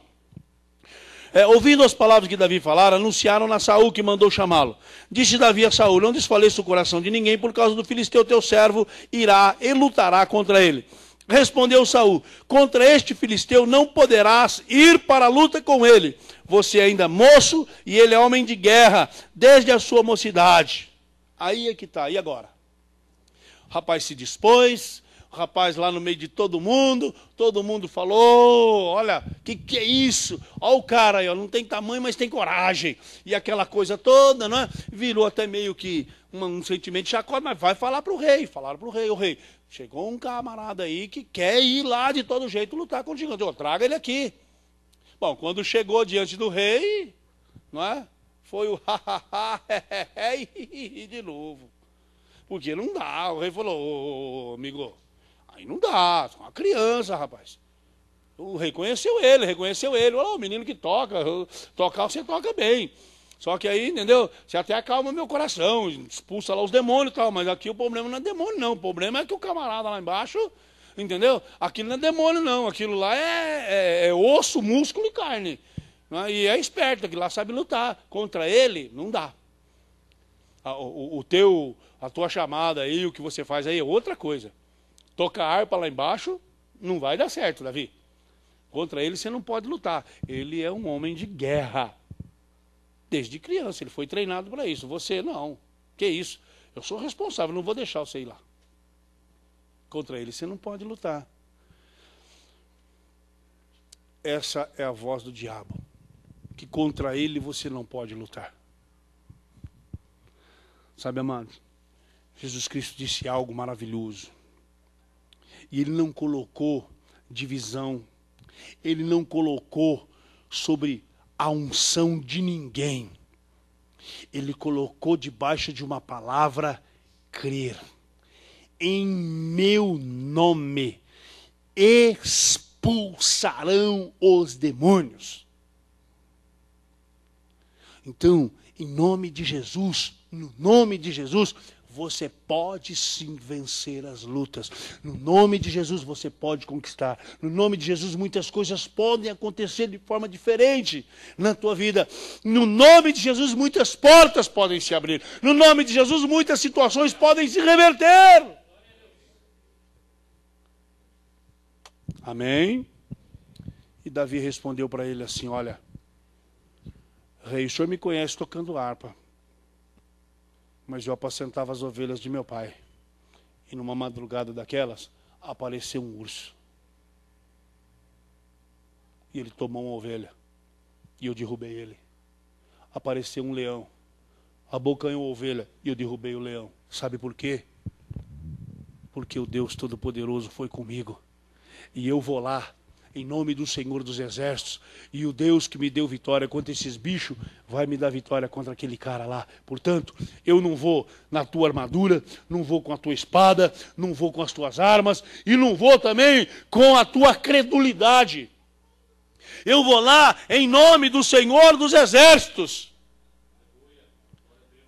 Ouvindo as palavras que Davi falara, anunciaram a Saul que mandou chamá-lo. Disse Davi a Saul, não desfaleça o coração de ninguém, por causa do filisteu teu servo irá e lutará contra ele. Respondeu Saul, contra este filisteu não poderás ir para a luta com ele. Você é ainda moço e ele é homem de guerra, desde a sua mocidade. Aí é que está, e agora? O rapaz se dispôs, o rapaz lá no meio de todo mundo falou, olha, que é isso? Olha o cara aí, ó, não tem tamanho, mas tem coragem. E aquela coisa toda, né? Virou até meio que um sentimento de chacota, mas vai falar para o rei. Falaram para o rei, chegou um camarada aí que quer ir lá de todo jeito lutar com o gigante. Traga ele aqui. Bom, quando chegou diante do rei, não é? Foi o e de novo. Porque não dá. O rei falou, ô, amigo, aí não dá, é uma criança, rapaz. O rei reconheceu ele. Ô, menino que tocar você toca bem. Só que aí, entendeu? Você até acalma meu coração, expulsa lá os demônios e tal, mas aqui o problema não é demônio, não. O problema é que o camarada lá embaixo, entendeu? Aquilo não é demônio, não. Aquilo lá é osso, músculo e carne. E é esperto, que lá sabe lutar. Contra ele, não dá. A tua chamada aí, o que você faz aí é outra coisa. Tocar harpa lá embaixo, não vai dar certo, Davi. Contra ele você não pode lutar. Ele é um homem de guerra. Desde criança, ele foi treinado para isso. Você não. Que isso? Eu sou responsável, não vou deixar você ir lá. Contra ele você não pode lutar. Essa é a voz do diabo. Que contra ele você não pode lutar. Sabe, amados? Jesus Cristo disse algo maravilhoso. E ele não colocou divisão. Ele não colocou sobre a unção de ninguém. Ele colocou debaixo de uma palavra, crer. Em meu nome expulsarão os demônios. Então, em nome de Jesus, no nome de Jesus, você pode sim vencer as lutas. No nome de Jesus você pode conquistar. No nome de Jesus muitas coisas podem acontecer de forma diferente na tua vida. No nome de Jesus muitas portas podem se abrir. No nome de Jesus muitas situações podem se reverter. Amém? E Davi respondeu para ele assim, olha, rei, o senhor me conhece tocando harpa. Mas eu apacentava as ovelhas de meu pai. E numa madrugada daquelas, apareceu um urso. E ele tomou uma ovelha. E eu derrubei ele. Apareceu um leão. Abocanhou a ovelha. E eu derrubei o leão. Sabe por quê? Porque o Deus Todo-Poderoso foi comigo. E eu vou lá, em nome do Senhor dos Exércitos, e o Deus que me deu vitória contra esses bichos, vai me dar vitória contra aquele cara lá. Portanto, eu não vou na tua armadura, não vou com a tua espada, não vou com as tuas armas, e não vou também com a tua credulidade. Eu vou lá em nome do Senhor dos Exércitos.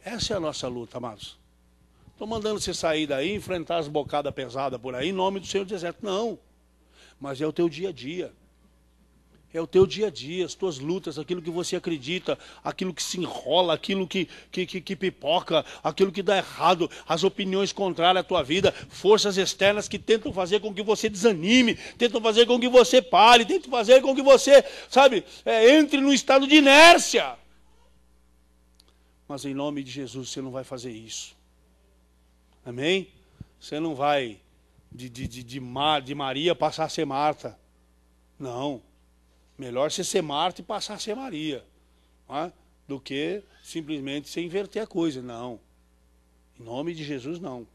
Essa é a nossa luta, amados. Estou mandando você sair daí, enfrentar as bocadas pesadas por aí, em nome do Senhor dos Exércitos. Não. Mas é o teu dia a dia. É o teu dia a dia, as tuas lutas, aquilo que você acredita, aquilo que se enrola, aquilo que pipoca, aquilo que dá errado, as opiniões contrárias à tua vida, forças externas que tentam fazer com que você desanime, tentam fazer com que você pare, tentam fazer com que você, sabe, entre num estado de inércia. Mas em nome de Jesus você não vai fazer isso. Amém? Você não vai de Maria passar a ser Marta. Não. Melhor você ser Marta e passar a ser Maria, não é? Do que simplesmente você inverter a coisa. Não. Em nome de Jesus, não.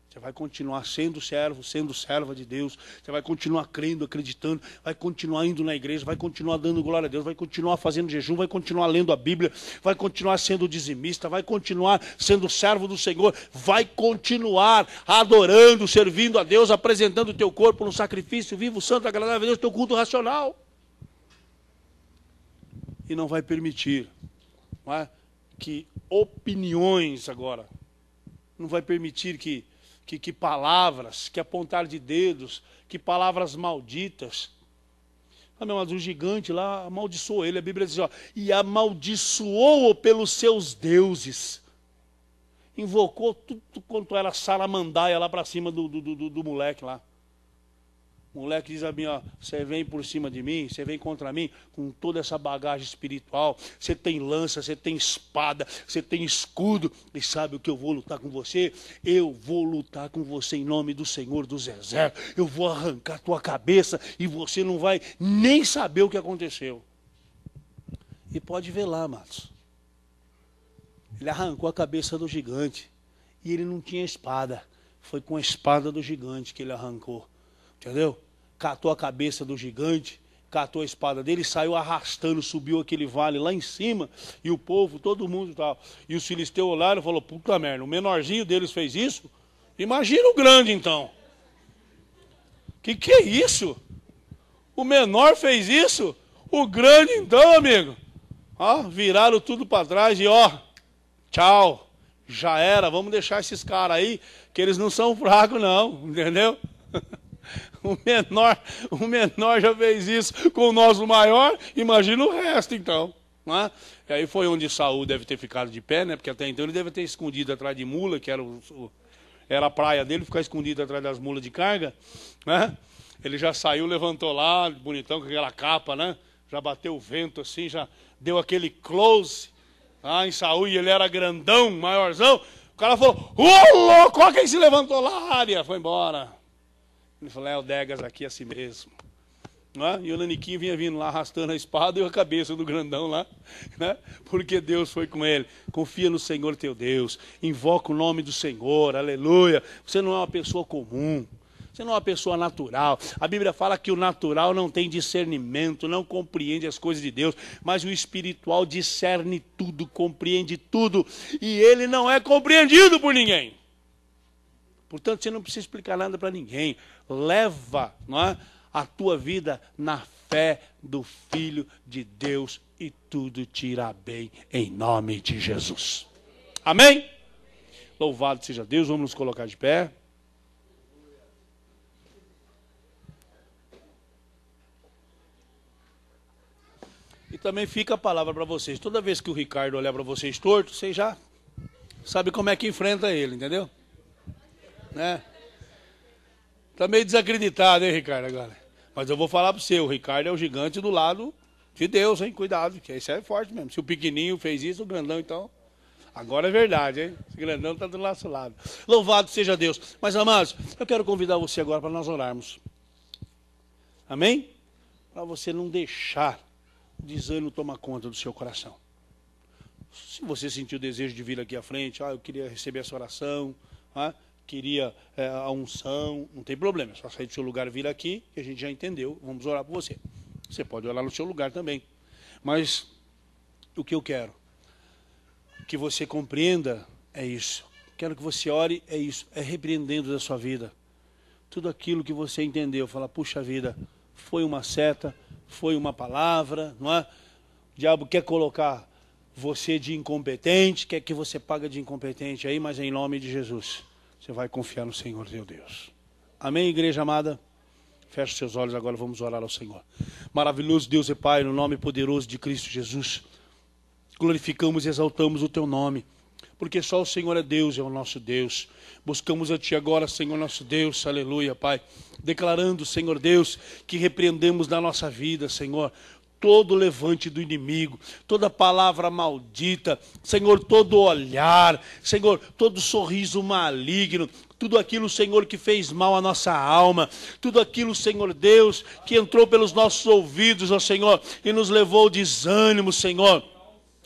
Você vai continuar sendo servo, sendo serva de Deus. Você vai continuar crendo, acreditando. Vai continuar indo na igreja. Vai continuar dando glória a Deus. Vai continuar fazendo jejum. Vai continuar lendo a Bíblia. Vai continuar sendo dizimista. Vai continuar sendo servo do Senhor. Vai continuar adorando, servindo a Deus, apresentando o teu corpo no sacrifício vivo, santo, agradável a Deus, teu culto racional. E não vai permitir, não é, que opiniões agora, não vai permitir que palavras, que apontar de dedos, que palavras malditas. Mas o gigante lá amaldiçoou ele, a Bíblia diz, ó, e amaldiçoou-o pelos seus deuses. Invocou tudo quanto era salamandaia lá para cima do moleque lá. O moleque diz a mim, ó, você vem por cima de mim, você vem contra mim com toda essa bagagem espiritual, você tem lança, você tem espada, você tem escudo, e sabe o que eu vou lutar com você? Eu vou lutar com você em nome do Senhor dos Exércitos, eu vou arrancar tua cabeça e você não vai nem saber o que aconteceu. E pode ver lá, amados, ele arrancou a cabeça do gigante, e ele não tinha espada, foi com a espada do gigante que ele arrancou. Entendeu? Catou a cabeça do gigante, catou a espada dele e saiu arrastando, subiu aquele vale lá em cima, e o povo, todo mundo e tal. E os filisteus olharam e falaram, puta merda, o menorzinho deles fez isso? Imagina o grande então. Que é isso? O menor fez isso? O grande então, amigo? Ó, viraram tudo para trás e ó, tchau, já era, vamos deixar esses caras aí, que eles não são fracos não, entendeu? O menor já fez isso com o nosso maior, imagina o resto então. Não é? E aí foi onde Saul deve ter ficado de pé, né? Porque até então ele deve ter escondido atrás de mula, que era a praia dele, ficar escondido atrás das mulas de carga. Né? Ele já saiu, levantou lá, bonitão, com aquela capa, né? Já bateu o vento assim, já deu aquele close em Saul, e ele era grandão, maiorzão. O cara falou, ô louco, olha quem se levantou lá, área, foi embora. Ele falou, o Degas aqui é assim mesmo. Não é? E o Naniquinho vinha vindo lá arrastando a espada e a cabeça do grandão lá. Né? Porque Deus foi com ele. Confia no Senhor teu Deus. Invoca o nome do Senhor. Aleluia. Você não é uma pessoa comum. Você não é uma pessoa natural. A Bíblia fala que o natural não tem discernimento, não compreende as coisas de Deus. Mas o espiritual discerne tudo, compreende tudo. E ele não é compreendido por ninguém. Portanto, você não precisa explicar nada para ninguém. Leva, não é, a tua vida na fé do Filho de Deus e tudo te irá bem em nome de Jesus. Amém? Louvado seja Deus. Vamos nos colocar de pé. E também fica a palavra para vocês. Toda vez que o Ricardo olhar para vocês torto, vocês já sabem como é que enfrenta ele, entendeu? Né? Tá meio desacreditado, hein, Ricardo, agora. Mas eu vou falar para você, o Ricardo é o gigante do lado de Deus, hein? Cuidado, que isso é forte mesmo. Se o pequenininho fez isso, o grandão, então... Agora é verdade, hein? Esse grandão está do nosso lado. Louvado seja Deus. Mas, amados, eu quero convidar você agora para nós orarmos. Amém? Para você não deixar o desânimo tomar conta do seu coração. Se você sentiu o desejo de vir aqui à frente, eu queria receber essa oração, queria a unção, não tem problema, é só sair do seu lugar e vir aqui, que a gente já entendeu, vamos orar por você. Você pode orar no seu lugar também. Mas o que eu quero que você compreenda é isso. Quero que você ore, é isso, é repreendendo da sua vida. Tudo aquilo que você entendeu, fala, puxa vida, foi uma seta, foi uma palavra, não é? O diabo quer colocar você de incompetente, quer que você pague de incompetente aí, mas em nome de Jesus, você vai confiar no Senhor teu Deus. Amém, igreja amada? Feche seus olhos agora, vamos orar ao Senhor. Maravilhoso Deus e Pai, no nome poderoso de Cristo Jesus, glorificamos e exaltamos o Teu nome, porque só o Senhor é Deus, é o nosso Deus. Buscamos a Ti agora, Senhor nosso Deus, aleluia, Pai, declarando, Senhor Deus, que repreendemos na nossa vida, Senhor, todo levante do inimigo, toda palavra maldita, Senhor, todo olhar, Senhor, todo sorriso maligno, tudo aquilo, Senhor, que fez mal à nossa alma, tudo aquilo, Senhor Deus, que entrou pelos nossos ouvidos, ó Senhor, e nos levou ao desânimo, Senhor.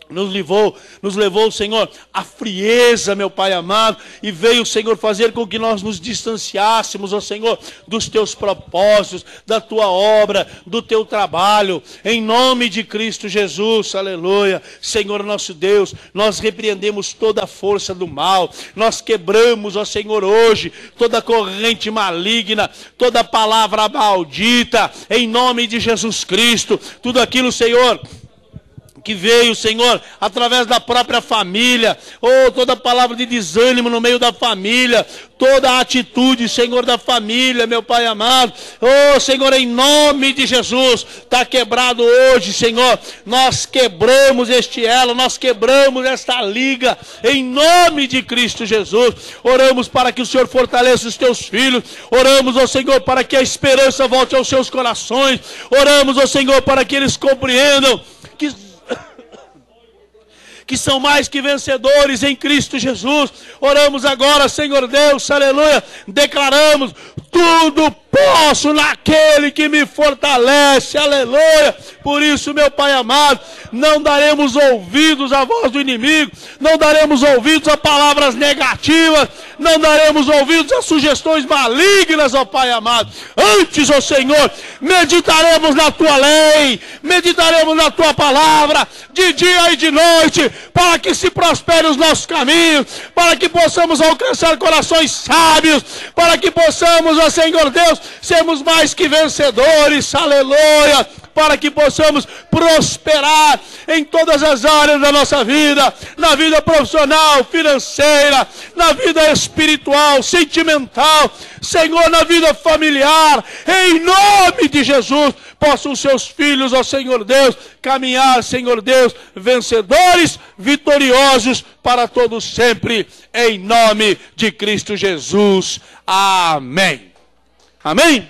Nos levou, Senhor, à frieza, meu Pai amado, e veio, Senhor, fazer com que nós nos distanciássemos, ó Senhor, dos Teus propósitos, da Tua obra, do Teu trabalho, em nome de Cristo Jesus, aleluia. Senhor nosso Deus, nós repreendemos toda a força do mal, nós quebramos, ó Senhor, hoje, toda corrente maligna, toda palavra maldita, em nome de Jesus Cristo, tudo aquilo, Senhor, que veio, Senhor, através da própria família, toda palavra de desânimo no meio da família, toda a atitude, Senhor, da família, meu Pai amado, Senhor, em nome de Jesus, está quebrado hoje, Senhor, nós quebramos este elo, nós quebramos esta liga, em nome de Cristo Jesus. Oramos para que o Senhor fortaleça os Teus filhos, oramos, ó Senhor, para que a esperança volte aos seus corações, oramos, ó Senhor, para que eles compreendam que são mais que vencedores em Cristo Jesus. Oramos agora, Senhor Deus, aleluia, declaramos: tudo posso naquele que me fortalece, aleluia. Por isso, meu Pai amado, não daremos ouvidos à voz do inimigo, não daremos ouvidos a palavras negativas, não daremos ouvidos a sugestões malignas, ó Pai amado. Antes, ó Senhor, meditaremos na Tua lei, meditaremos na Tua palavra, de dia e de noite, para que se prospere os nossos caminhos, para que possamos alcançar corações sábios, para que possamos, ó Senhor Deus, sermos mais que vencedores, aleluia, para que possamos prosperar em todas as áreas da nossa vida, na vida profissional, financeira, na vida espiritual, sentimental, Senhor, na vida familiar, em nome de Jesus, possam os Seus filhos, ó Senhor Deus, caminhar, Senhor Deus, vencedores, vitoriosos para todos sempre, em nome de Cristo Jesus. Amém. Amém.